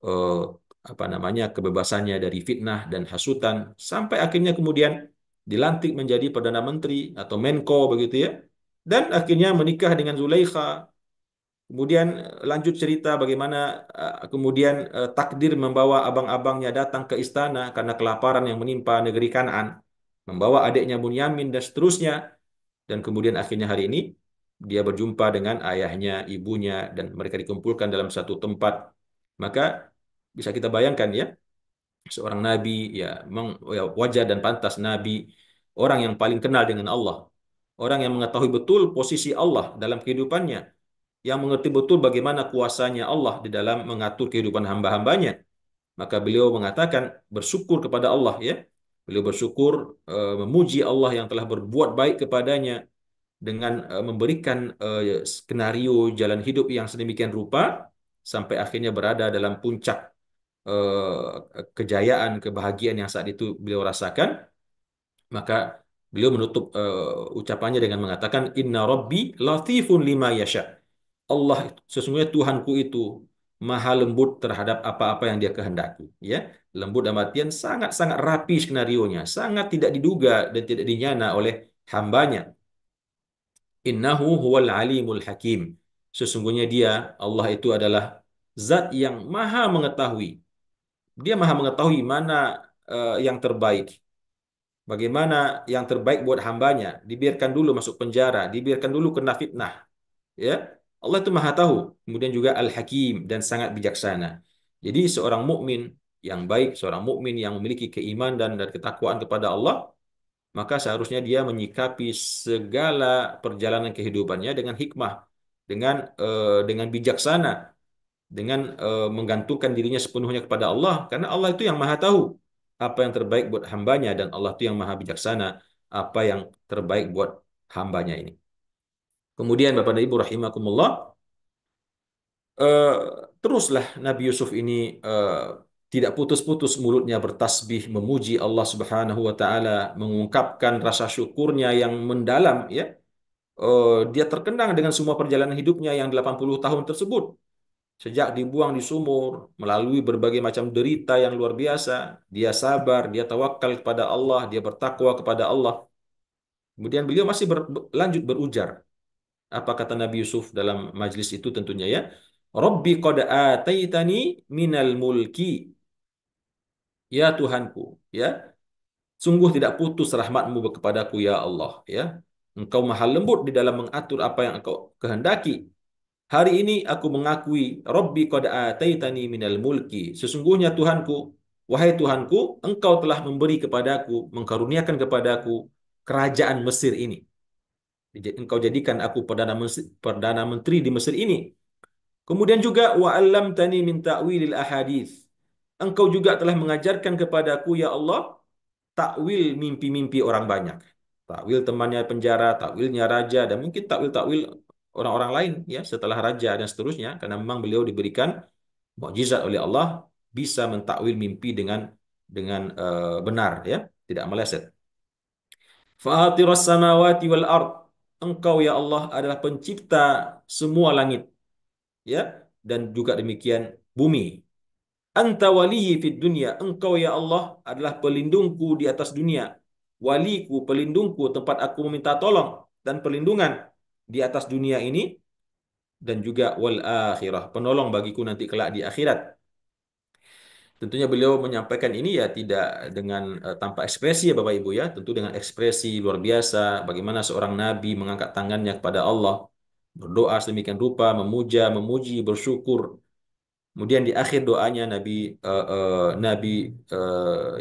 eh, apa namanya kebebasannya dari fitnah dan hasutan, sampai akhirnya kemudian dilantik menjadi perdana menteri atau Menko begitu ya, dan akhirnya menikah dengan Zulaikha. Kemudian lanjut cerita bagaimana kemudian takdir membawa abang-abangnya datang ke istana karena kelaparan yang menimpa negeri Kanaan, membawa adiknya Bunyamin dan seterusnya. Dan kemudian akhirnya hari ini dia berjumpa dengan ayahnya, ibunya, dan mereka dikumpulkan dalam satu tempat. Maka bisa kita bayangkan ya, seorang nabi ya, memang ya, wajar dan pantas nabi, orang yang paling kenal dengan Allah, orang yang mengetahui betul posisi Allah dalam kehidupannya, yang mengerti betul bagaimana kuasanya Allah di dalam mengatur kehidupan hamba-hambanya. Maka beliau mengatakan bersyukur kepada Allah ya. Beliau bersyukur, memuji Allah yang telah berbuat baik kepadanya dengan memberikan skenario jalan hidup yang sedemikian rupa sampai akhirnya berada dalam puncak kejayaan, kebahagiaan yang saat itu beliau rasakan. Maka beliau menutup ucapannya dengan mengatakan Inna Rabbi latifun lima yasha. Allah sesungguhnya Tuhanku itu maha lembut terhadap apa-apa yang dia kehendaki, ya. Lembut dalam artian sangat-sangat rapi skenarionya, sangat tidak diduga dan tidak dinyana oleh hambanya. Innahu huwal alimul hakim. Sesungguhnya dia, Allah itu adalah zat yang maha mengetahui. Dia maha mengetahui mana yang terbaik. Bagaimana yang terbaik buat hambanya. Dibiarkan dulu masuk penjara, dibiarkan dulu kena fitnah. Ya, Allah itu maha tahu. Kemudian juga Al-Hakim dan sangat bijaksana. Jadi seorang mukmin yang baik, seorang mukmin yang memiliki keimanan dan ketakwaan kepada Allah, maka seharusnya dia menyikapi segala perjalanan kehidupannya dengan hikmah, dengan bijaksana, dengan menggantungkan dirinya sepenuhnya kepada Allah, karena Allah itu yang maha tahu. apa yang terbaik buat hambanya, dan Allah itu yang maha bijaksana apa yang terbaik buat hambanya ini. Kemudian Bapak dan Ibu rahimakumullah, eh, teruslah Nabi Yusuf ini tidak putus-putus mulutnya bertasbih memuji Allah Subhanahu wa taala, mengungkapkan rasa syukurnya yang mendalam ya. Dia terkenang dengan semua perjalanan hidupnya yang 80 tahun tersebut. Sejak dibuang di sumur, melalui berbagai macam derita yang luar biasa, dia sabar, dia tawakal kepada Allah, dia bertakwa kepada Allah. Kemudian beliau masih lanjut berujar. Apa kata Nabi Yusuf dalam majlis itu tentunya ya? Rabbi qad ataitani minal mulki. Ya Tuhanku, ya. Sungguh tidak putus rahmatmu kepadaku ya Allah, ya. Engkau maha lembut di dalam mengatur apa yang engkau kehendaki. Hari ini aku mengakui, Rabbi qad ataitani minal mulki. Sesungguhnya Tuhanku, wahai Tuhanku, engkau telah memberi kepadaku, mengkaruniakan kepadaku kerajaan Mesir ini. Engkau jadikan aku perdana menteri di Mesir ini. Kemudian juga wa 'allamtani min ta'wilil ahadits. Engkau juga telah mengajarkan kepadaku ya Allah takwil mimpi-mimpi orang banyak. Takwil temannya penjara, takwilnya raja, dan mungkin takwil-takwil orang-orang lain ya setelah raja dan seterusnya, karena memang beliau diberikan mukjizat oleh Allah bisa mentakwil mimpi dengan benar ya, tidak meleset. Fatiras samawati wal ard. Engkau ya Allah adalah pencipta semua langit ya, dan juga demikian bumi. Anta waliyyi fid dunya. Engkau ya Allah adalah pelindungku di atas dunia. Waliku, pelindungku, tempat aku meminta tolong dan perlindungan di atas dunia ini, dan juga wal akhirah, penolong bagiku nanti kelak di akhirat. Tentunya beliau menyampaikan ini ya tidak dengan tanpa ekspresi ya Bapak Ibu ya, tentu dengan ekspresi luar biasa bagaimana seorang nabi mengangkat tangannya kepada Allah, berdoa sedemikian rupa, memuja, memuji, bersyukur. Kemudian di akhir doanya Nabi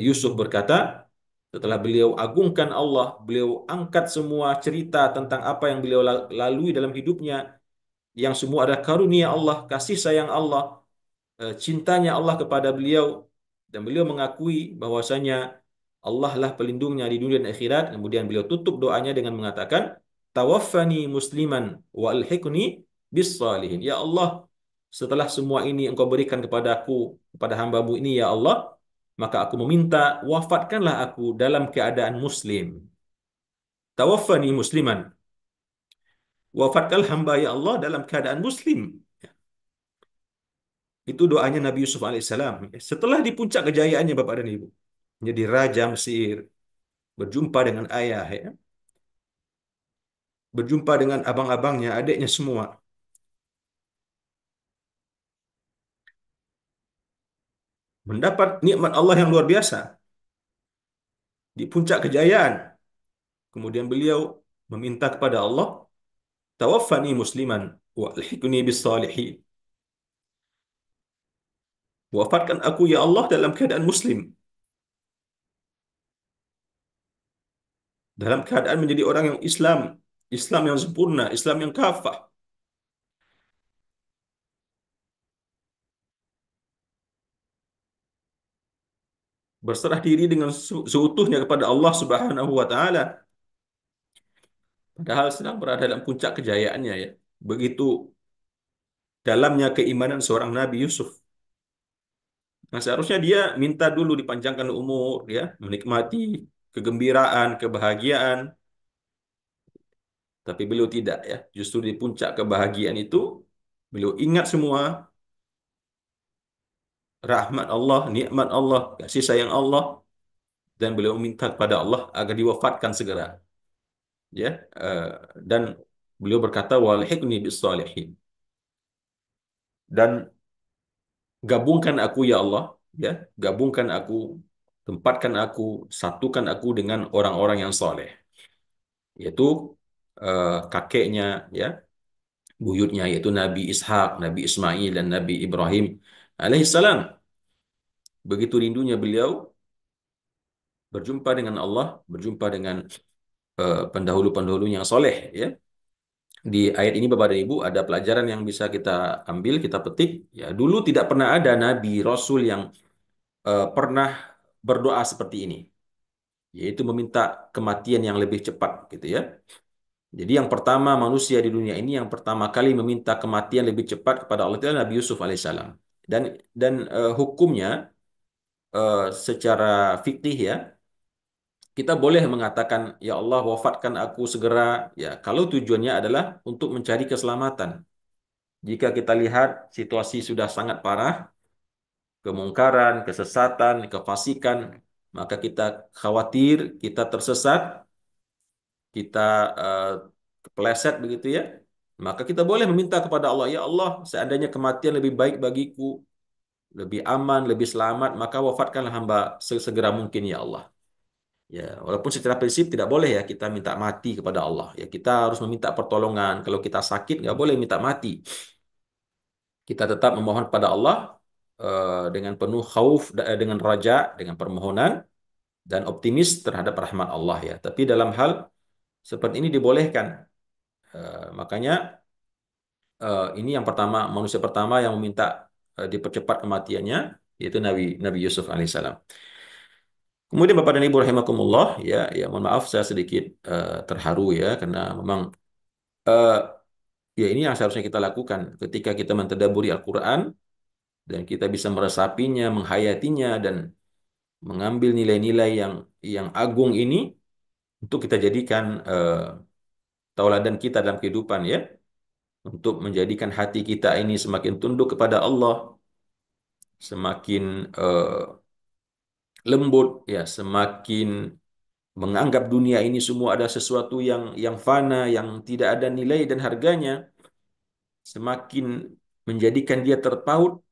Yusuf berkata, setelah beliau agungkan Allah, beliau angkat semua cerita tentang apa yang beliau lalui dalam hidupnya, yang semua adalah karunia Allah, kasih sayang Allah, cintanya Allah kepada beliau, dan beliau mengakui bahwasanya Allah lah pelindungnya di dunia dan akhirat. Kemudian beliau tutup doanya dengan mengatakan, tawaffani musliman wa alhiqni bis salihin. Ya Allah, setelah semua ini engkau berikan kepadaku, kepada hambamu ini ya Allah, maka aku meminta wafatkanlah aku dalam keadaan muslim. Tawaffani musliman. Wafatkanlah hamba ya Allah dalam keadaan muslim. Itu doanya Nabi Yusuf alaihissalam. Setelah di puncak kejayaannya Bapak dan Ibu. Menjadi raja Mesir. Berjumpa dengan ayah. Ya. Berjumpa dengan abang-abangnya, adiknya semua. Mendapat nikmat Allah yang luar biasa. Di puncak kejayaan. Kemudian beliau meminta kepada Allah. Tawaffani musliman. Wa alhiqni bis salihin. Wafatkan aku ya Allah dalam keadaan muslim. Dalam keadaan menjadi orang yang Islam. Islam yang sempurna. Islam yang kafah. Berserah diri dengan seutuhnya kepada Allah Subhanahu wa taala. Padahal sedang berada dalam puncak kejayaannya ya. Begitu dalamnya keimanan seorang Nabi Yusuf. Nah, seharusnya dia minta dulu dipanjangkan umur ya, menikmati kegembiraan, kebahagiaan. Tapi beliau tidak ya. Justru di puncak kebahagiaan itu beliau ingat semua rahmat Allah, nikmat Allah, kasih sayang Allah, dan beliau minta kepada Allah agar diwafatkan segera. Ya, eh, dan beliau berkata walhiqni bis salihin. Dan gabungkan aku ya Allah, ya, gabungkan aku, tempatkan aku, satukan aku dengan orang-orang yang soleh, yaitu kakeknya, ya, buyutnya, yaitu Nabi Ishak, Nabi Ismail, dan Nabi Ibrahim alaihissalam. Begitu rindunya beliau berjumpa dengan Allah, berjumpa dengan pendahulu-pendahulunya yang soleh, ya. Di ayat ini Bapak dan Ibu ada pelajaran yang bisa kita ambil, kita petik. Ya, dulu tidak pernah ada Nabi Rasul yang pernah berdoa seperti ini, yaitu meminta kematian yang lebih cepat gitu ya. Jadi yang pertama manusia di dunia ini yang pertama kali meminta kematian lebih cepat kepada Allah itu adalah Nabi Yusuf alaihissalam. Dan hukumnya secara fikih ya, kita boleh mengatakan ya Allah wafatkan aku segera ya kalau tujuannya adalah untuk mencari keselamatan. Jika kita lihat situasi sudah sangat parah, kemungkaran, kesesatan, kefasikan, maka kita khawatir kita tersesat, kita eh, kepleset begitu ya. Maka kita boleh meminta kepada Allah, ya Allah, seandainya kematian lebih baik bagiku, lebih aman, lebih selamat, maka wafatkanlah hamba sesegera mungkin ya Allah. Ya, walaupun secara prinsip tidak boleh ya kita minta mati kepada Allah. Ya, kita harus meminta pertolongan. Kalau kita sakit nggak boleh minta mati. Kita tetap memohon kepada Allah dengan penuh khauf, dengan raja, dengan permohonan dan optimis terhadap rahmat Allah ya. Tapi dalam hal seperti ini dibolehkan. Makanya ini yang pertama manusia pertama yang meminta dipercepat kematiannya yaitu Nabi Nabi Yusuf alaihissalam. Kemudian Bapak dan Ibu rahimakumullah ya ya mohon maaf saya sedikit terharu ya karena memang eh, ya ini yang seharusnya kita lakukan ketika kita mentadabburi Al-Qur'an dan kita bisa meresapinya, menghayatinya dan mengambil nilai-nilai yang agung ini untuk kita jadikan tauladan kita dalam kehidupan ya, untuk menjadikan hati kita ini semakin tunduk kepada Allah, semakin lembut ya, semakin menganggap dunia ini semua ada sesuatu yang fana, yang tidak ada nilai dan harganya, semakin menjadikan dia terpaut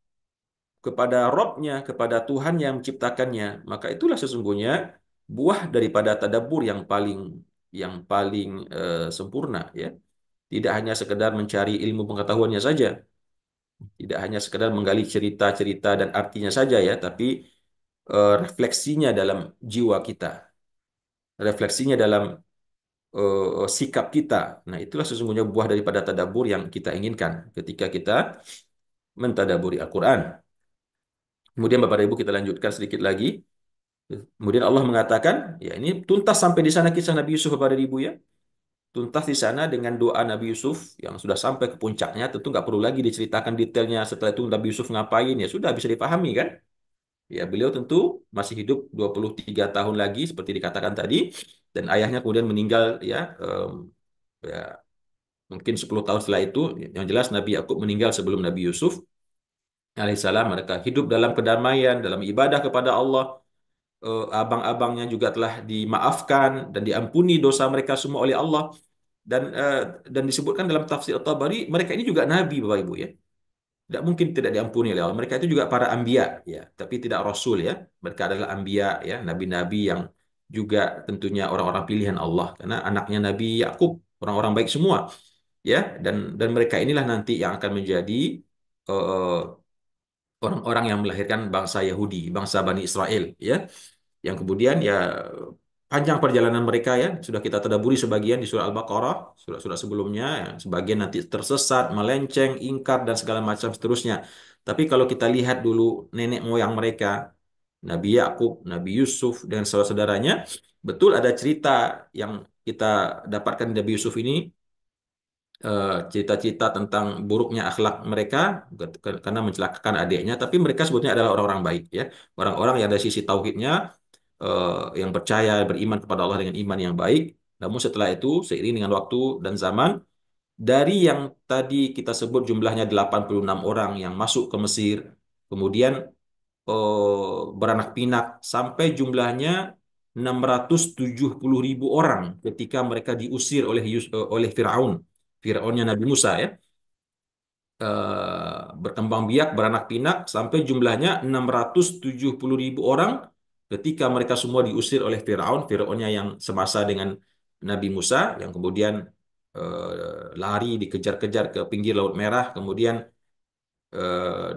kepada Robnya, kepada Tuhan yang menciptakannya, maka itulah sesungguhnya buah daripada tadabbur yang paling sempurna ya. Tidak hanya sekedar mencari ilmu pengetahuannya saja, tidak hanya sekedar menggali cerita-cerita dan artinya saja ya, tapi refleksinya dalam jiwa kita, refleksinya dalam sikap kita. Nah, itulah sesungguhnya buah daripada tadabbur yang kita inginkan ketika kita mentadabburi Al-Quran. Kemudian Bapak dan Ibu kita lanjutkan sedikit lagi. Kemudian Allah mengatakan, ya ini tuntas sampai di sana kisah Nabi Yusuf Bapak dan Ibu ya. Tuntas di sana dengan doa Nabi Yusuf yang sudah sampai ke puncaknya. Tentu nggak perlu lagi diceritakan detailnya setelah itu Nabi Yusuf ngapain ya sudah bisa dipahami kan. Ya beliau tentu masih hidup 23 tahun lagi seperti dikatakan tadi. Dan ayahnya kemudian meninggal ya, ya mungkin 10 tahun setelah itu. Yang jelas Nabi Yakub meninggal sebelum Nabi Yusuf alaihissalam. Mereka hidup dalam kedamaian, dalam ibadah kepada Allah. Abang-abangnya juga telah dimaafkan dan diampuni dosa mereka semua oleh Allah dan dan disebutkan dalam tafsir At-Tabari mereka ini juga nabi Bapak Ibu ya. Tidak mungkin tidak diampuni oleh Allah. Mereka itu juga para anbiya ya, tapi tidak rasul ya. Mereka adalah anbiya ya, nabi-nabi yang juga tentunya orang-orang pilihan Allah karena anaknya Nabi Yakub orang-orang baik semua ya, dan mereka inilah nanti yang akan menjadi eh, orang-orang yang melahirkan bangsa Yahudi, bangsa Bani Israel ya. Yang kemudian ya panjang perjalanan mereka ya, sudah kita tadaburi sebagian di surah Al-Baqarah, surah-surah sebelumnya, ya. Sebagian nanti tersesat, melenceng, ingkar, dan segala macam seterusnya. Tapi kalau kita lihat dulu nenek moyang mereka, Nabi Yakub, Nabi Yusuf, dan saudara-saudaranya, betul ada cerita yang kita dapatkan di Nabi Yusuf ini, cerita-cerita tentang buruknya akhlak mereka karena mencelakakan adiknya, tapi mereka sebetulnya adalah orang-orang baik ya, orang-orang yang dari sisi tauhidnya yang percaya beriman kepada Allah dengan iman yang baik. Namun setelah itu seiring dengan waktu dan zaman dari yang tadi kita sebut jumlahnya 86 orang yang masuk ke Mesir, kemudian beranak pinak sampai jumlahnya 670.000 orang ketika mereka diusir oleh Firaun, Firaunnya Nabi Musa ya, berkembang biak, beranak pinak sampai jumlahnya 670.000 orang ketika mereka semua diusir oleh Firaun, Firaunnya yang semasa dengan Nabi Musa, yang kemudian lari dikejar-kejar ke pinggir Laut Merah, kemudian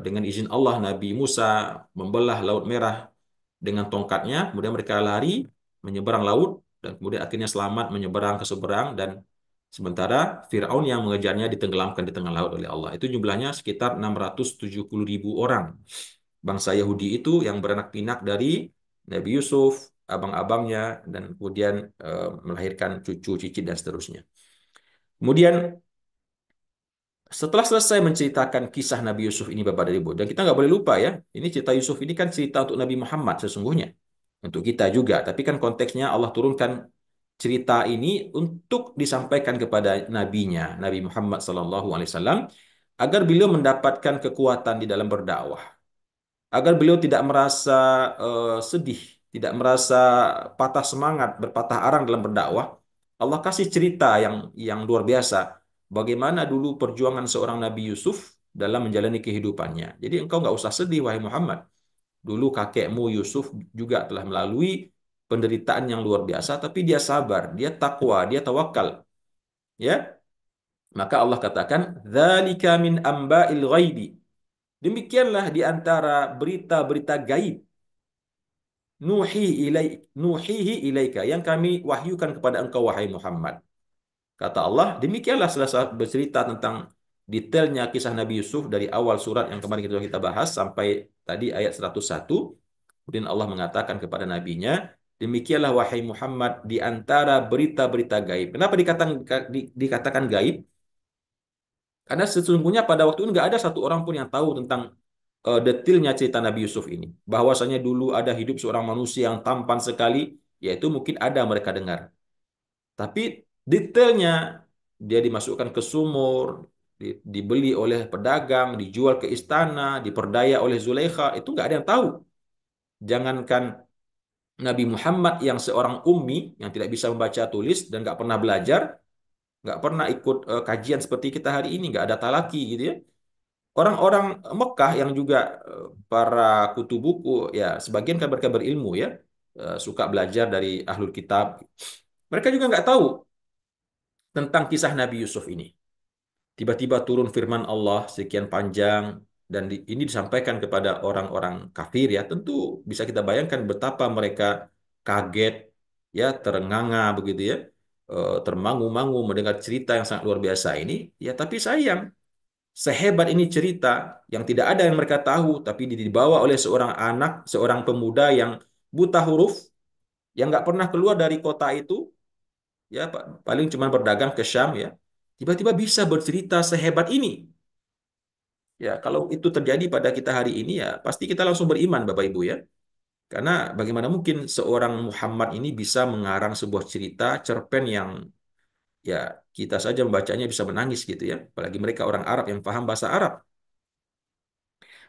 dengan izin Allah Nabi Musa membelah Laut Merah dengan tongkatnya, kemudian mereka lari menyeberang laut dan kemudian akhirnya selamat menyeberang ke seberang dan sementara Firaun yang mengejarnya ditenggelamkan di tengah laut oleh Allah. Itu jumlahnya sekitar 670.000 orang. Bangsa Yahudi itu yang beranak pinak dari Nabi Yusuf, abang-abangnya, dan kemudian melahirkan cucu, cicit, dan seterusnya. Kemudian setelah selesai menceritakan kisah Nabi Yusuf ini Bapak dan Ibu, dan kita nggak boleh lupa ya, ini cerita Yusuf ini kan cerita untuk Nabi Muhammad sesungguhnya, untuk kita juga. Tapi kan konteksnya Allah turunkan cerita ini untuk disampaikan kepada nabinya, Nabi Muhammad SAW, agar beliau mendapatkan kekuatan di dalam berdakwah, agar beliau tidak merasa sedih, tidak merasa patah semangat, berpatah arang dalam berdakwah. Allah kasih cerita yang luar biasa. Bagaimana dulu perjuangan seorang Nabi Yusuf dalam menjalani kehidupannya. Jadi engkau nggak usah sedih, wahai Muhammad. Dulu kakekmu Yusuf juga telah melalui penderitaan yang luar biasa, tapi dia sabar, dia takwa, dia tawakal. Ya, maka Allah katakan, "Dzalika min amba'il ghaibi." Demikianlah di antara berita-berita gaib, nuhihi ilaika, yang kami wahyukan kepada engkau wahai Muhammad. Kata Allah, demikianlah selesai bercerita tentang detailnya kisah Nabi Yusuf dari awal surat yang kemarin kita bahas sampai tadi ayat 101. Kemudian Allah mengatakan kepada nabinya, demikianlah wahai Muhammad di antara berita-berita gaib. Kenapa dikatakan gaib? Karena sesungguhnya pada waktu itu nggak ada satu orang pun yang tahu tentang detailnya cerita Nabi Yusuf ini. Bahwasanya dulu ada hidup seorang manusia yang tampan sekali, yaitu mungkin ada mereka dengar. Tapi detailnya dia dimasukkan ke sumur, dibeli oleh pedagang, dijual ke istana, diperdaya oleh Zulaikha, itu nggak ada yang tahu. Jangankan Nabi Muhammad yang seorang ummi, yang tidak bisa membaca tulis dan nggak pernah belajar, nggak pernah ikut kajian seperti kita hari ini, nggak ada talaki gitu ya. Orang-orang Mekah yang juga para kutu buku, ya sebagian kan mereka berilmu ya, suka belajar dari ahlul kitab. Mereka juga nggak tahu tentang kisah Nabi Yusuf ini. Tiba-tiba turun firman Allah sekian panjang, dan ini disampaikan kepada orang-orang kafir ya. Tentu bisa kita bayangkan betapa mereka kaget, ya terenganga begitu ya, termangu-mangu mendengar cerita yang sangat luar biasa ini. Ya tapi sayang, sehebat ini cerita yang tidak ada yang mereka tahu, tapi dibawa oleh seorang anak, seorang pemuda yang buta huruf, yang nggak pernah keluar dari kota itu, ya paling cuma berdagang ke Syam ya. Tiba-tiba bisa bercerita sehebat ini. Ya, kalau itu terjadi pada kita hari ini ya pasti kita langsung beriman Bapak Ibu ya. Karena bagaimana mungkin seorang Muhammad ini bisa mengarang sebuah cerita cerpen yang ya kita saja membacanya bisa menangis gitu ya. Apalagi mereka orang Arab yang paham bahasa Arab.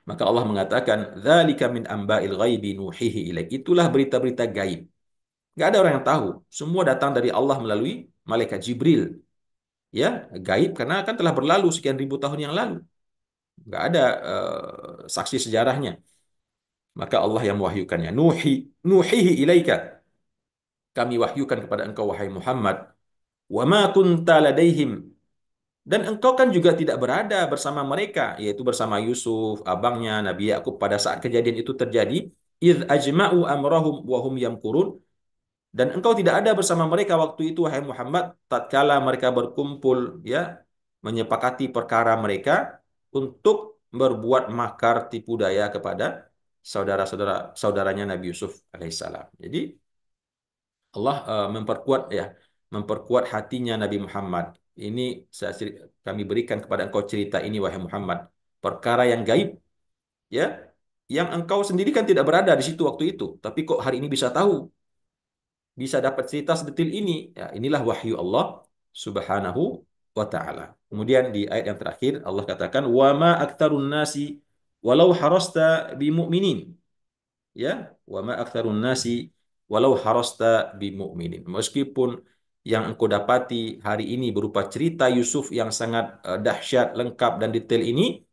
Maka Allah mengatakan, "Dzalika min amba'il ghaibi nuhihi ilaik." Itulah berita-berita gaib. Nggak ada orang yang tahu. Semua datang dari Allah melalui malaikat Jibril. Ya, gaib karena kan telah berlalu sekian ribu tahun yang lalu. Nggak ada saksi sejarahnya. Maka Allah yang mewahyukannya. Nuhihi ilaika. Kami wahyukan kepada engkau wahai Muhammad. Wa ma kunta ladaihim. Dan engkau kan juga tidak berada bersama mereka, yaitu bersama Yusuf, abangnya, Nabi Yakub pada saat kejadian itu terjadi. Idh ajma'u amrahum wa hum yamkurun. Dan engkau tidak ada bersama mereka waktu itu, wahai Muhammad, tatkala mereka berkumpul, ya, menyepakati perkara mereka untuk berbuat makar tipu daya kepada saudaranya Nabi Yusuf alaihissalam. Jadi Allah memperkuat hatinya Nabi Muhammad. Ini kami berikan kepada engkau cerita ini wahai Muhammad, perkara yang gaib ya, yang engkau sendiri kan tidak berada di situ waktu itu, tapi kok hari ini bisa tahu, bisa dapat cerita sedetil ini. Ya, inilah wahyu Allah Subhanahu wa taala. Kemudian di ayat yang terakhir Allah katakan wa ma aktsarun nasi walau harasta bimumin. Ya, wa ma aktsarun nasi walau harasta bimu'minin. Meskipun yang engkau dapati hari ini berupa cerita Yusuf yang sangat dahsyat, lengkap dan detail ini,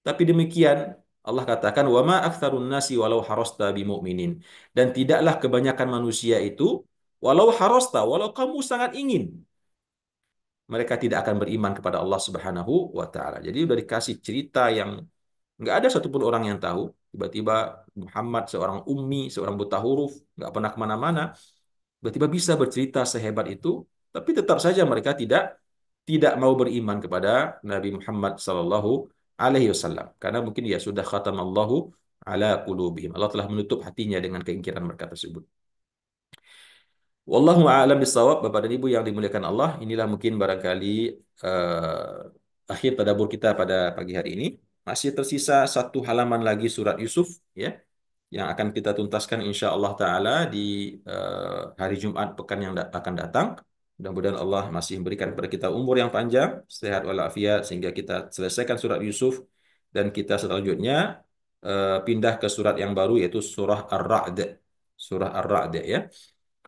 tapi demikian Allah katakan wa ma aktsarun nasi walau harasta bimu'minin. Dan tidaklah kebanyakan manusia itu walau harasta, walau kamu sangat ingin, mereka tidak akan beriman kepada Allah Subhanahu wa taala. Jadi sudah dikasih cerita yang nggak ada satupun orang yang tahu. Tiba-tiba Muhammad, seorang ummi, seorang buta huruf, nggak pernah kemana-mana, tiba-tiba bisa bercerita sehebat itu, tapi tetap saja mereka tidak mau beriman kepada Nabi Muhammad Sallallahu Alaihi Wasallam, karena mungkin ya sudah khatamallahu ala qulubihim. Allah telah menutup hatinya dengan keingkiran mereka tersebut. Wallahu a'lam bissawab, Bapak dan Ibu yang dimuliakan Allah. Inilah mungkin barangkali akhir tadabbur kita pada pagi hari ini. Masih tersisa satu halaman lagi surat Yusuf, ya, yang akan kita tuntaskan insya Allah Ta'ala di hari Jumat pekan yang akan datang. Mudah-mudahan Allah masih memberikan kepada kita umur yang panjang, sehat walafiat, sehingga kita selesaikan surat Yusuf, dan kita selanjutnya pindah ke surat yang baru, yaitu surah Ar-Ra'd. Surah Ar-Ra'd, ya.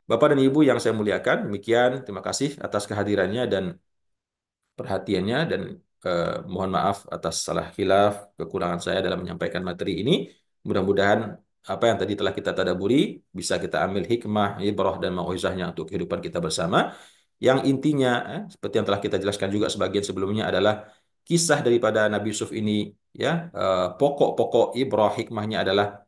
Bapak dan Ibu yang saya muliakan, demikian. Terima kasih atas kehadirannya dan perhatiannya, dan mohon maaf atas salah khilaf, kekurangan saya dalam menyampaikan materi ini. Mudah-mudahan apa yang tadi telah kita tadaburi bisa kita ambil hikmah, ibrah dan mauizahnya untuk kehidupan kita bersama. Yang intinya, seperti yang telah kita jelaskan juga sebagian sebelumnya, adalah kisah daripada Nabi Yusuf ini, ya, pokok-pokok ibrah hikmahnya adalah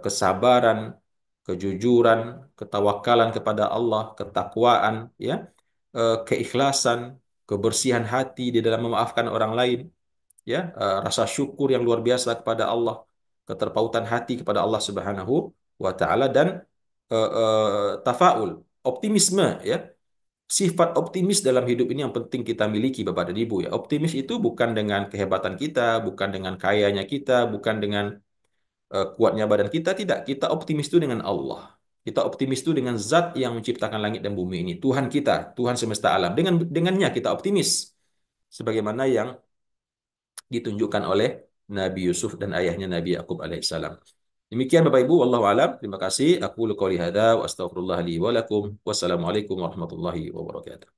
kesabaran, kejujuran, ketawakalan kepada Allah, ketakwaan, ya, keikhlasan, kebersihan hati di dalam memaafkan orang lain, ya, rasa syukur yang luar biasa kepada Allah, keterpautan hati kepada Allah Subhanahu wa taala, dan tafaul, optimisme, ya. Sifat optimis dalam hidup ini yang penting kita miliki, Bapak dan Ibu, ya. Optimis itu bukan dengan kehebatan kita, bukan dengan kayanya kita, bukan dengan kuatnya badan kita, tidak. Kita optimis itu dengan Allah. Kita optimis itu dengan zat yang menciptakan langit dan bumi ini, Tuhan kita, Tuhan semesta alam. Dengannya kita optimis. Sebagaimana yang ditunjukkan oleh Nabi Yusuf dan ayahnya Nabi Yakub alaihissalam. Demikian Bapak Ibu, wallahu alam. Terima kasih. Aku qouli hadza wa astaghfirullah li wa lakum. Wassalamualaikum warahmatullahi wabarakatuh.